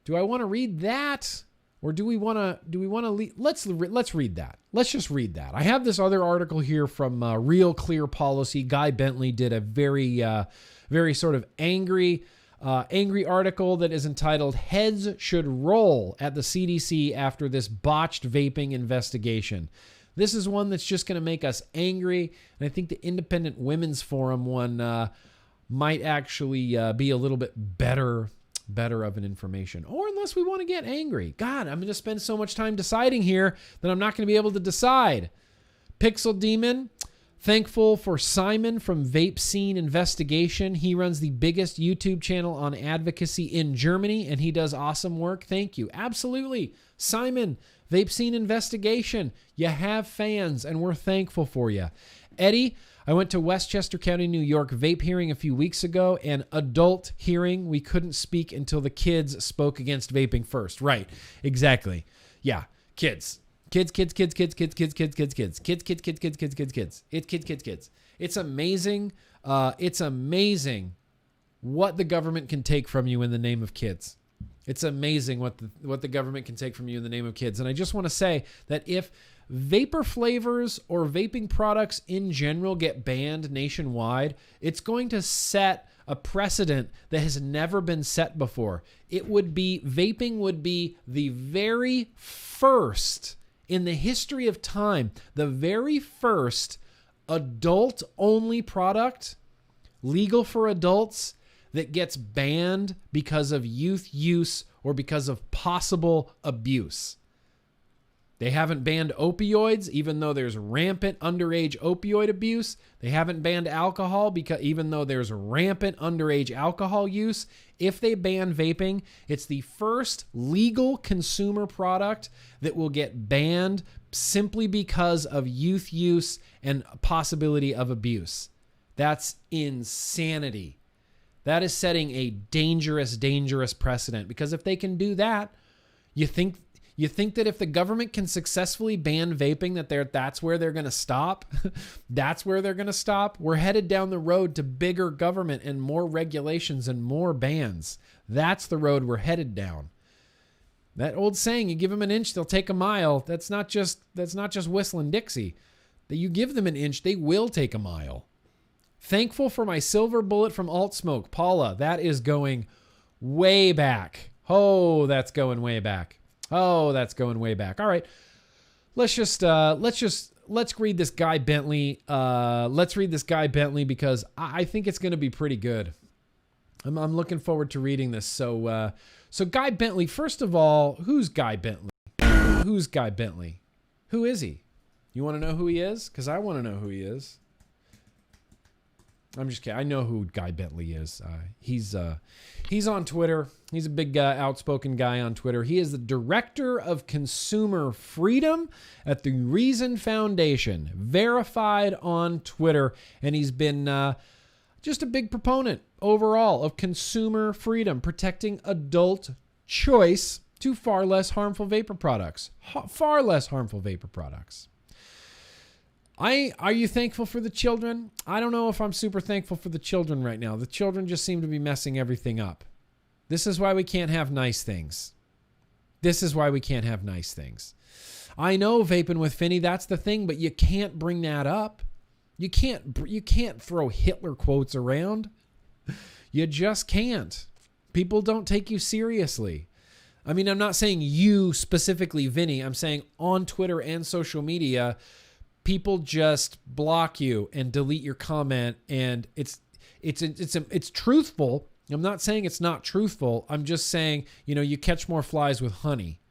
do I want to read that, or do we want to? Let's read that. Let's just read that. I have this other article here from Real Clear Policy. Guy Bentley did a very sort of angry article that is entitled "Heads Should Roll at the CDC After This Botched Vaping Investigation." This is one that's just going to make us angry, and I think the Independent Women's Forum one might actually be a little bit better of an information. Or unless we want to get angry. God, I'm going to spend so much time deciding here that I'm not going to be able to decide. Pixel Demon, thankful for Simon from Vape Scene Investigation. He runs the biggest YouTube channel on advocacy in Germany, and he does awesome work. Thank you. Absolutely. Simon, Vape Scene Investigation. You have fans, and we're thankful for you. Eddie, I went to Westchester County, New York vape hearing a few weeks ago, and adult hearing. We couldn't speak until the kids spoke against vaping first. Right. Exactly. Yeah. Kids. Kids. It's amazing. It's amazing what the government can take from you in the name of kids. It's amazing what the government can take from you in the name of kids. And I just want to say that if vapor flavors or vaping products in general get banned nationwide, it's going to set a precedent that has never been set before. Vaping would be the very first in the history of time, the very first adult-only product, legal for adults, that gets banned because of youth use or because of possible abuse. They haven't banned opioids, even though there's rampant underage opioid abuse. They haven't banned alcohol, even though there's rampant underage alcohol use. If they ban vaping, it's the first legal consumer product that will get banned simply because of youth use and possibility of abuse. That's insanity. That is setting a dangerous, dangerous precedent, because if they can do that, you think that if the government can successfully ban vaping, that's where they're going to stop? That's where they're going to stop? We're headed down the road to bigger government and more regulations and more bans. That's the road we're headed down. That old saying, you give them an inch, they'll take a mile. That's not just whistling Dixie. That you give them an inch, they will take a mile. Thankful for my silver bullet from Alt Smoke. Paula, that is going way back. Oh, that's going way back. Oh, that's going way back. All right. Let's read this Guy Bentley. Let's read this Guy Bentley because I think it's going to be pretty good. I'm looking forward to reading this. So Guy Bentley, first of all, who's Guy Bentley? Who's Guy Bentley? Who is he? You want to know who he is? Because I want to know who he is. I'm just kidding. I know who Guy Bentley is. He's on Twitter. He's a big outspoken guy on Twitter. He is the director of consumer freedom at the Reason Foundation, verified on Twitter. And he's been just a big proponent overall of consumer freedom, protecting adult choice to far less harmful vapor products. Far less harmful vapor products. Are you thankful for the children? I don't know if I'm super thankful for the children right now. The children just seem to be messing everything up. This is why we can't have nice things. This is why we can't have nice things. I know vaping with Finney, that's the thing, but you can't bring that up. You can't throw Hitler quotes around. You just can't. People don't take you seriously. I mean, I'm not saying you specifically, Vinny. I'm saying on Twitter and social media, people just block you and delete your comment, and it's truthful. I'm not saying it's not truthful. I'm just saying, you catch more flies with honey.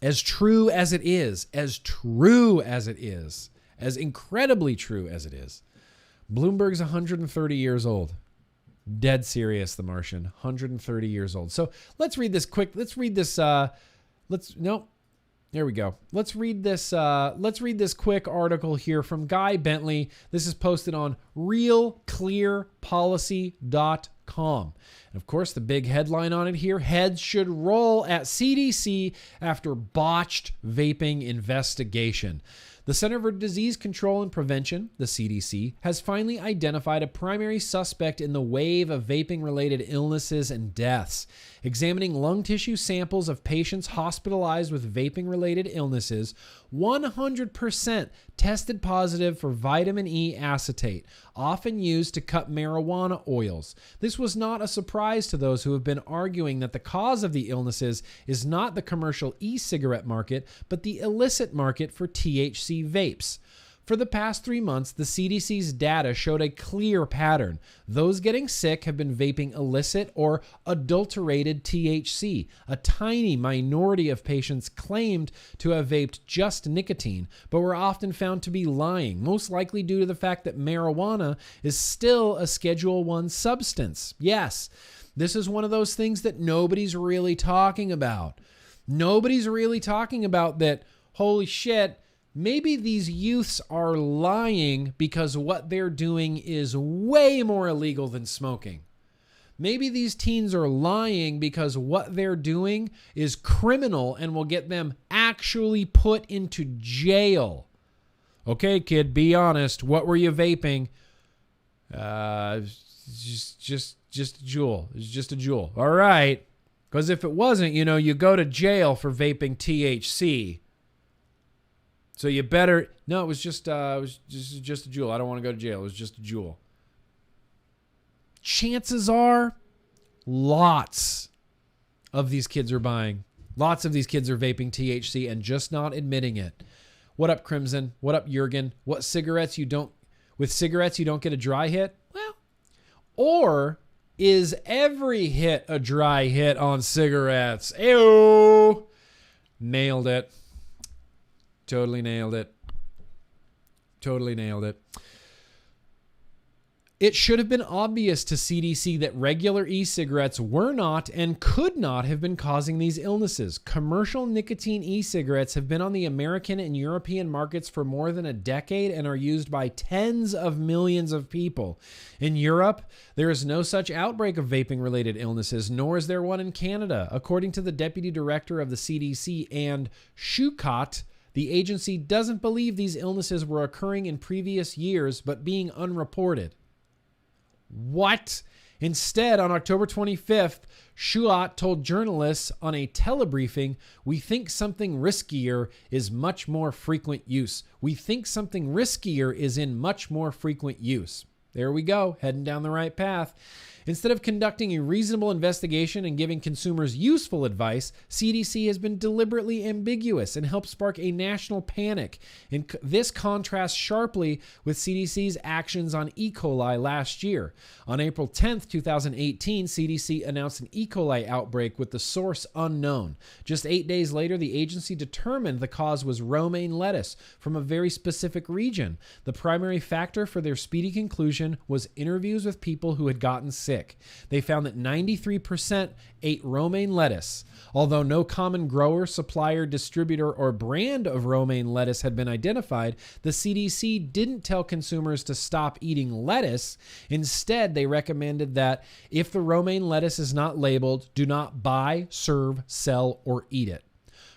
As true as it is, as incredibly true as it is, Bloomberg's 130 years old. Dead serious, the Martian, 130 years old. So let's read this quick. There we go. Let's read this quick article here from Guy Bentley. This is posted on realclearpolicy.com. And of course, the big headline on it here, heads should roll at CDC after botched vaping investigation. The Center for Disease Control and Prevention, the CDC, has finally identified a primary suspect in the wave of vaping-related illnesses and deaths. Examining lung tissue samples of patients hospitalized with vaping-related illnesses, 100% tested positive for vitamin E acetate, often used to cut marijuana oils. This was not a surprise to those who have been arguing that the cause of the illnesses is not the commercial e-cigarette market, but the illicit market for THC vapes. For the past 3 months, the CDC's data showed a clear pattern. Those getting sick have been vaping illicit or adulterated THC. A tiny minority of patients claimed to have vaped just nicotine, but were often found to be lying, most likely due to the fact that marijuana is still a Schedule I substance. Yes, this is one of those things that nobody's really talking about. Nobody's really talking about that, holy shit, maybe these youths are lying because what they're doing is way more illegal than smoking. Maybe these teens are lying because what they're doing is criminal and will get them actually put into jail. Okay, kid, be honest. What were you vaping? Just a Juul. It's just a Juul. All right. Because if it wasn't, you go to jail for vaping THC. So you better... No, it was just a Juul. I don't want to go to jail. It was just a Juul. Chances are, lots of these kids are buying. Lots of these kids are vaping THC and just not admitting it. What up, Crimson? What up, Jurgen? With cigarettes, you don't get a dry hit? Well, or is every hit a dry hit on cigarettes? Ew! Nailed it. Totally nailed it. It should have been obvious to CDC that regular e-cigarettes were not and could not have been causing these illnesses. Commercial nicotine e-cigarettes have been on the American and European markets for more than a decade and are used by tens of millions of people. In Europe, there is no such outbreak of vaping-related illnesses, nor is there one in Canada. According to the Deputy Director of the CDC, and Schuchat, the agency doesn't believe these illnesses were occurring in previous years, but being unreported. What? Instead, on October 25th, Schuchat told journalists on a telebriefing, we think something riskier is much more frequent use. We think something riskier is in much more frequent use. There we go, heading down the right path. Instead of conducting a reasonable investigation and giving consumers useful advice, CDC has been deliberately ambiguous and helped spark a national panic. And this contrasts sharply with CDC's actions on E. coli last year. On April 10th, 2018, CDC announced an E. coli outbreak with the source unknown. Just 8 days later, the agency determined the cause was romaine lettuce from a very specific region. The primary factor for their speedy conclusion was interviews with people who had gotten sick. They found that 93% ate romaine lettuce. Although no common grower, supplier, distributor, or brand of romaine lettuce had been identified, the CDC didn't tell consumers to stop eating lettuce. Instead, they recommended that if the romaine lettuce is not labeled, do not buy, serve, sell, or eat it.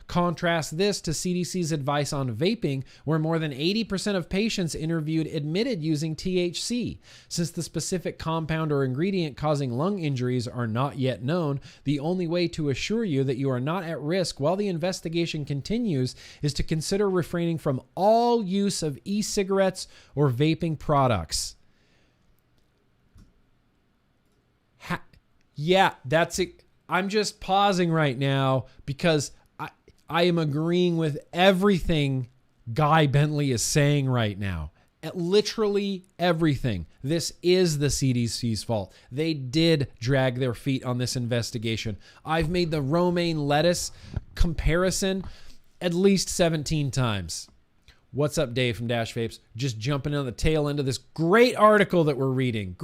Contrast this to CDC's advice on vaping, where more than 80% of patients interviewed admitted using THC. Since the specific compound or ingredient causing lung injuries are not yet known, the only way to assure you that you are not at risk while the investigation continues is to consider refraining from all use of e-cigarettes or vaping products. Yeah, that's it. I'm just pausing right now because I am agreeing with everything Guy Bentley is saying right now. Literally everything. This is the CDC's fault. They did drag their feet on this investigation. I've made the romaine lettuce comparison at least 17 times. What's up, Dave from Dash Vapes? Just jumping on the tail end of this great article that we're reading.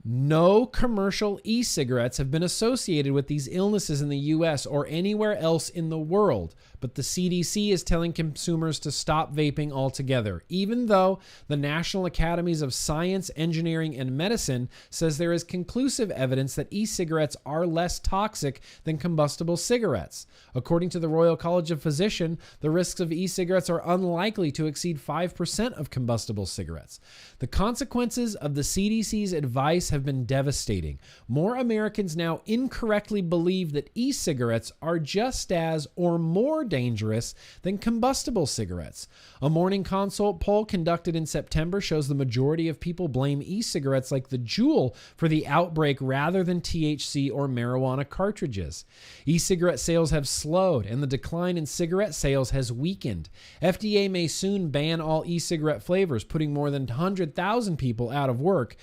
No commercial e-cigarettes have been associated with these illnesses in the U.S. or anywhere else in the world, but the CDC is telling consumers to stop vaping altogether, even though the National Academies of Science, Engineering, and Medicine says there is conclusive evidence that e-cigarettes are less toxic than combustible cigarettes. According to the Royal College of Physicians, the risks of e-cigarettes are unlikely to exceed 5% of combustible cigarettes. The consequences of the CDC's advice have been devastating. More Americans now incorrectly believe that e-cigarettes are just as or more dangerous than combustible cigarettes. A Morning Consult poll conducted in September shows the majority of people blame e-cigarettes like the Juul for the outbreak rather than THC or marijuana cartridges. E-cigarette sales have slowed and the decline in cigarette sales has weakened. FDA may soon ban all e-cigarette flavors, putting more than 100,000 people out of work,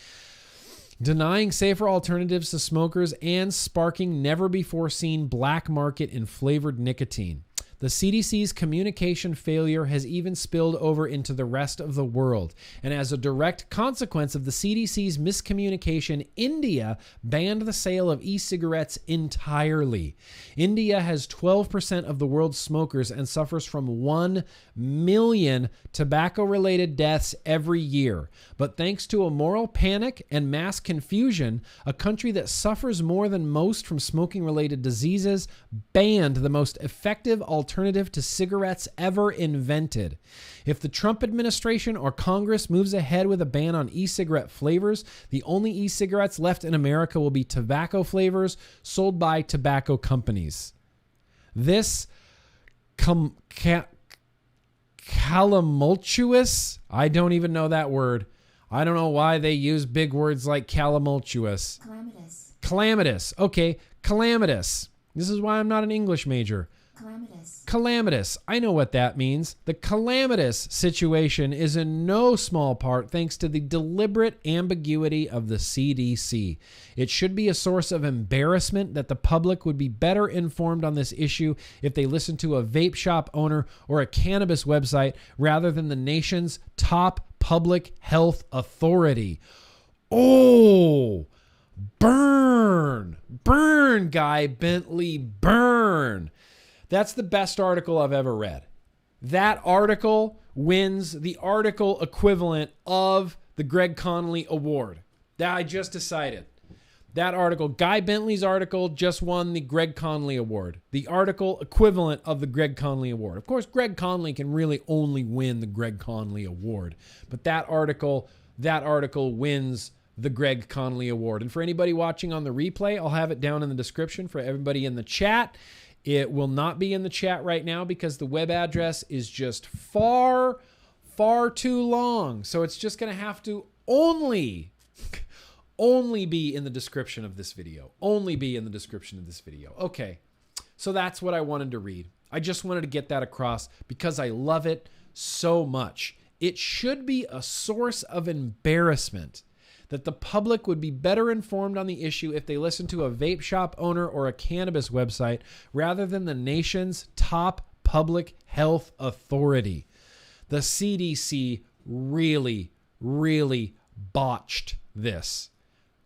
denying safer alternatives to smokers and sparking never-before-seen black market in flavored nicotine. The CDC's communication failure has even spilled over into the rest of the world. And as a direct consequence of the CDC's miscommunication, India banned the sale of e-cigarettes entirely. India has 12% of the world's smokers and suffers from 1 million tobacco-related deaths every year. But thanks to a moral panic and mass confusion, a country that suffers more than most from smoking-related diseases banned the most effective alternative to cigarettes ever invented. If the Trump administration or Congress moves ahead with a ban on e-cigarette flavors, the only e-cigarettes left in America will be tobacco flavors sold by tobacco companies. This calamultuous, I don't even know that word. I don't know why they use big words like calamultuous. Calamitous. Okay, calamitous. This is why I'm not an English major. Calamitous. I know what that means. The calamitous situation is in no small part thanks to the deliberate ambiguity of the CDC. It should be a source of embarrassment that the public would be better informed on this issue if they listened to a vape shop owner or a cannabis website rather than the nation's top public health authority. Oh, burn, Guy Bentley, burn. That's the best article I've ever read. That article wins the article equivalent of the Greg Connolly Award. That I just decided. That article, Guy Bentley's article, just won the Greg Connolly Award. The article equivalent of the Greg Connolly Award. Of course, Greg Connolly can really only win the Greg Connolly Award. But that article wins the Greg Connolly Award. And for anybody watching on the replay, I'll have it down in the description for everybody in the chat. It will not be in the chat right now because the web address is just far far too long. So it's just going to have to only be in the description of this video. Only be in the description of this video. Okay. So that's what I wanted to read. I just wanted to get that across because I love it so much. It should be a source of embarrassment that the public would be better informed on the issue if they listened to a vape shop owner or a cannabis website rather than the nation's top public health authority. The CDC really, really botched this.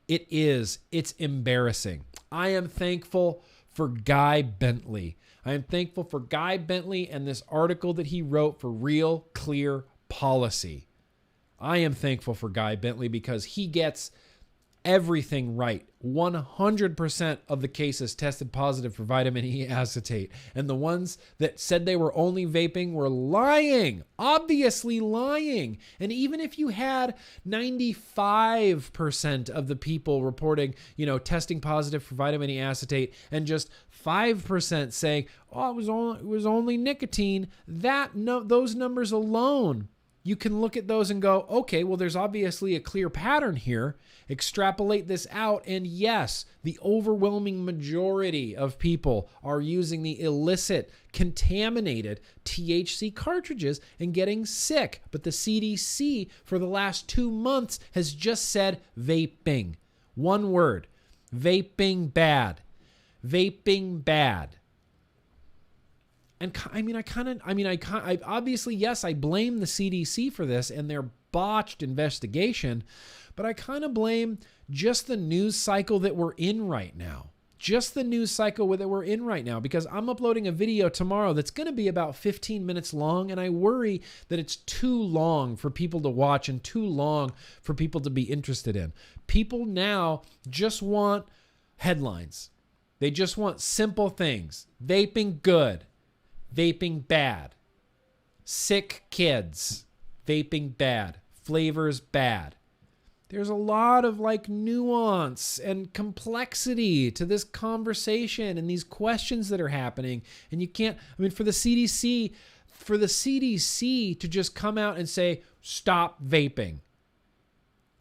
It's embarrassing. I am thankful for Guy Bentley. I am thankful for Guy Bentley and this article that he wrote for Real Clear Policy. I am thankful for Guy Bentley because he gets everything right. 100% of the cases tested positive for vitamin E acetate. And the ones that said they were only vaping were lying, obviously lying. And even if you had 95% of the people reporting, testing positive for vitamin E acetate and just 5% saying, oh, it was only nicotine, those numbers alone, you can look at those and go, okay, well, there's obviously a clear pattern here. Extrapolate this out. And yes, the overwhelming majority of people are using the illicit, contaminated THC cartridges and getting sick. But the CDC for the last 2 months has just said vaping. One word, vaping bad. Vaping bad. And I obviously, yes, I blame the CDC for this and their botched investigation, but I kind of blame just the news cycle that we're in right now. Just the news cycle that we're in right now, because I'm uploading a video tomorrow that's going to be about 15 minutes long, and I worry that it's too long for people to watch and too long for people to be interested in. People now just want headlines. They just want simple things. Vaping good. Vaping bad. Sick kids. Vaping bad. Flavors bad. There's a lot of nuance and complexity to this conversation and these questions that are happening. And you can't, for the CDC to just come out and say, stop vaping.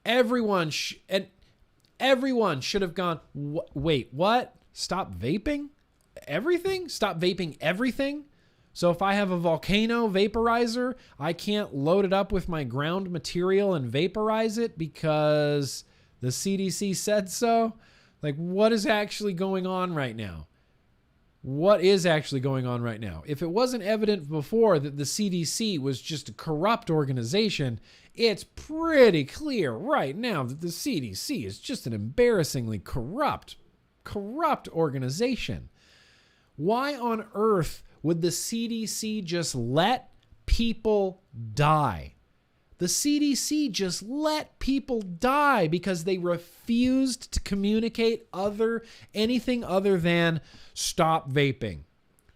Everyone should have gone, wait, what? Stop vaping? Everything? Stop vaping everything? So if I have a volcano vaporizer, I can't load it up with my ground material and vaporize it because the CDC said so? What is actually going on right now? What is actually going on right now? If it wasn't evident before that the CDC was just a corrupt organization, it's pretty clear right now that the CDC is just an embarrassingly corrupt organization. Why on earth would the CDC just let people die? The CDC just let people die because they refused to communicate anything other than stop vaping.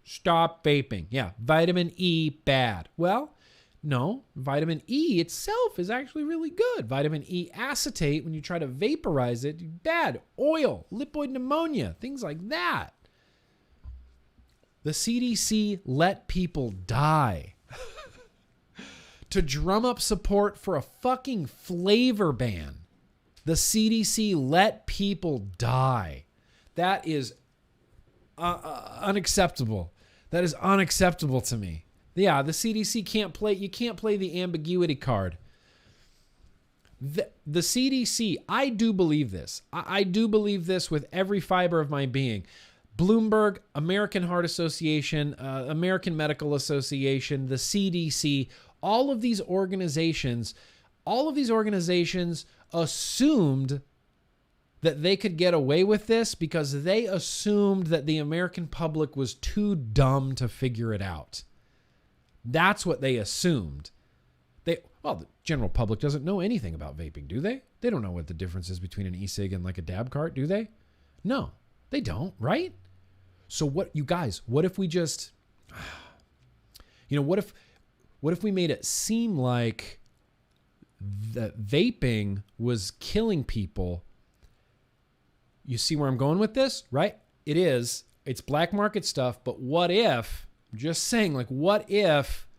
Stop vaping. Yeah, vitamin E bad. Well, no, vitamin E itself is actually really good. Vitamin E acetate, when you try to vaporize it, bad. Oil, lipoid pneumonia, things like that. The CDC let people die to drum up support for a fucking flavor ban. The CDC let people die. That is unacceptable. That is unacceptable to me. Yeah, the CDC can't play. You can't play the ambiguity card. The CDC, I do believe this. I do believe this with every fiber of my being. Bloomberg, American Heart Association, American Medical Association, the CDC, all of these organizations assumed that they could get away with this because they assumed that the American public was too dumb to figure it out. That's what they assumed. The general public doesn't know anything about vaping, do they? They don't know what the difference is between an e-cig and a dab cart, do they? No, they don't, right? So what if we just, what if we made it seem like that vaping was killing people? You see where I'm going with this, right? It's black market stuff, but what if, I'm just saying, what if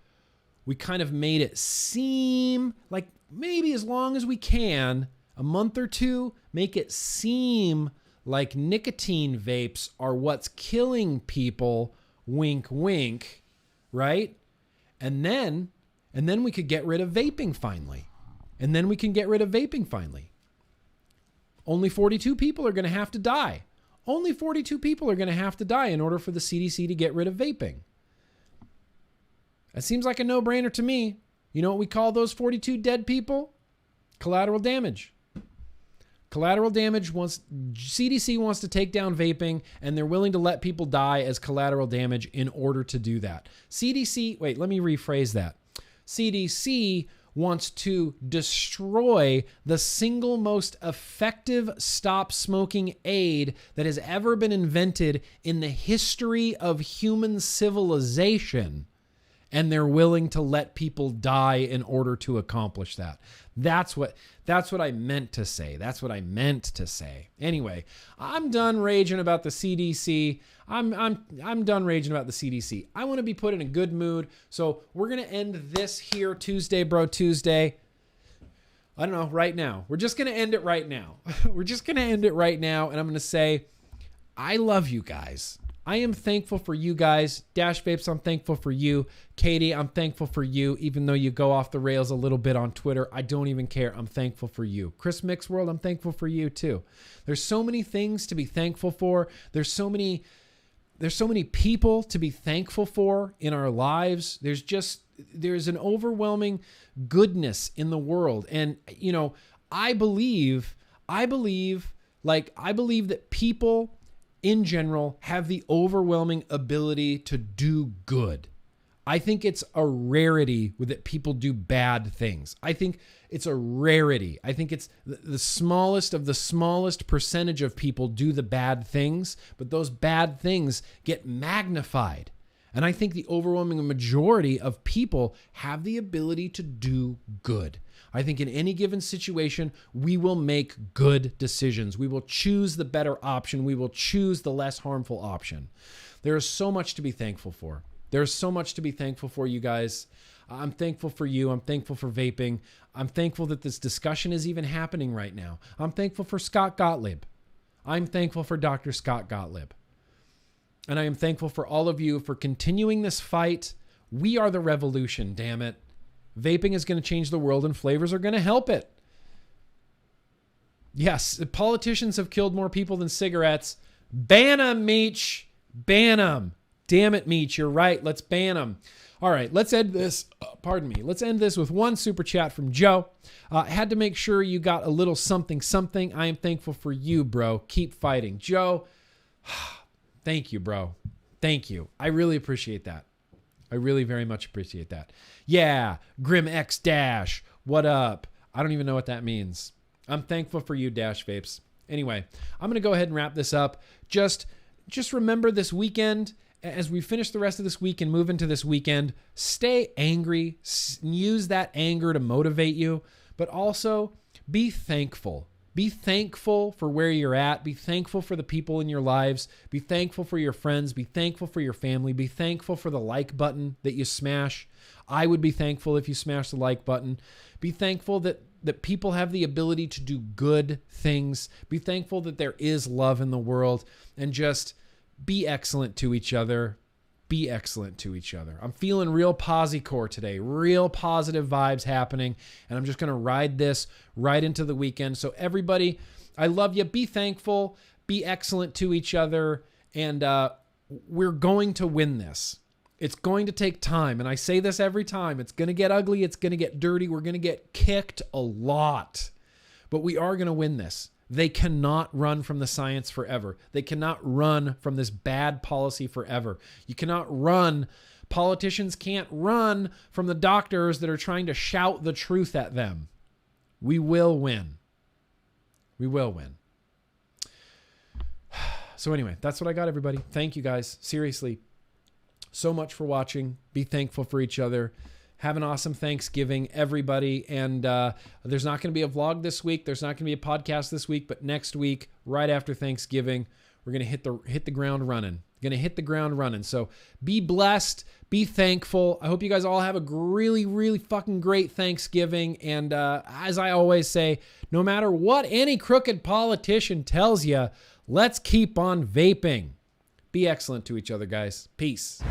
we kind of made it seem like maybe as long as we can, a month or two, make it seem like nicotine vapes are what's killing people, wink, wink, right? And then we could get rid of vaping finally. Only 42 people are going to have to die. Only 42 people are going to have to die in order for the CDC to get rid of vaping. That seems like a no-brainer to me. You know what we call those 42 dead people? Collateral damage. CDC wants to take down vaping, and they're willing to let people die as collateral damage in order to do that. Let me rephrase that. CDC wants to destroy the single most effective stop smoking aid that has ever been invented in the history of human civilization. And they're willing to let people die in order to accomplish that. That's what I meant to say. Anyway, I'm done raging about the CDC. I'm done raging about the CDC. I want to be put in a good mood. So we're going to end this here Tuesday, Bro Tuesday. I don't know, right now. We're just going to end it right now. And I'm going to say, I love you guys. I am thankful for you guys. Dash Vapes, I'm thankful for you. Katie, I'm thankful for you. Even though you go off the rails a little bit on Twitter, I don't even care. I'm thankful for you. Chris Mixworld, I'm thankful for you too. There's so many things to be thankful for. There's so many people to be thankful for in our lives. There's an overwhelming goodness in the world. And, you know, I believe that people in general have the overwhelming ability to do good. I think it's a rarity that people do bad things. I think it's a rarity. I think it's the smallest of the smallest percentage of people do the bad things, but those bad things get magnified. And I think the overwhelming majority of people have the ability to do good. I think in any given situation, we will make good decisions. We will choose the better option. We will choose the less harmful option. There is so much to be thankful for. There's so much to be thankful for, you guys. I'm thankful for you. I'm thankful for vaping. I'm thankful that this discussion is even happening right now. I'm thankful for Scott Gottlieb. I'm thankful for Dr. Scott Gottlieb. And I am thankful for all of you for continuing this fight. We are the revolution, damn it. Vaping is going to change the world and flavors are going to help it. Yes, politicians have killed more people than cigarettes. Ban them, Meech. Ban them. Damn it, Meech. You're right. Let's ban them. All right, let's end this. Let's end this with one super chat from Joe. Had to make sure you got a little something. I am thankful for you, bro. Keep fighting. Joe, thank you, bro. Thank you. I really appreciate that. I really very much appreciate that. Yeah, Grim X Dash, what up? I don't even know what that means. I'm thankful for you, Dash Vapes. Anyway, I'm going to go ahead and wrap this up. Just remember this weekend, as we finish the rest of this week and move into this weekend, stay angry. Use that anger to motivate you, but also be thankful. Be thankful for where you're at. Be thankful for the people in your lives. Be thankful for your friends. Be thankful for your family. Be thankful for the like button that you smash. I would be thankful if you smash the like button. Be thankful that people have the ability to do good things. Be thankful that there is love in the world, and just be excellent to each other. Be excellent to each other. I'm feeling real posi-core today, real positive vibes happening, and I'm just going to ride this right into the weekend. So everybody, I love you. Be thankful, be excellent to each other, and we're going to win this. It's going to take time, and I say this every time. It's going to get ugly. It's going to get dirty. We're going to get kicked a lot, but we are going to win this. They cannot run from the science forever. They cannot run from this bad policy forever. You cannot run. Politicians can't run from the doctors that are trying to shout the truth at them. We will win. We will win. So anyway, that's what I got, everybody. Thank you guys. Seriously, so much for watching. Be thankful for each other. Have an awesome Thanksgiving, everybody. And there's not going to be a vlog this week. There's not going to be a podcast this week. But next week, right after Thanksgiving, we're going to hit the ground running. Going to hit the ground running. So be blessed, be thankful. I hope you guys all have a really, really fucking great Thanksgiving. And as I always say, no matter what any crooked politician tells you, let's keep on vaping. Be excellent to each other, guys. Peace.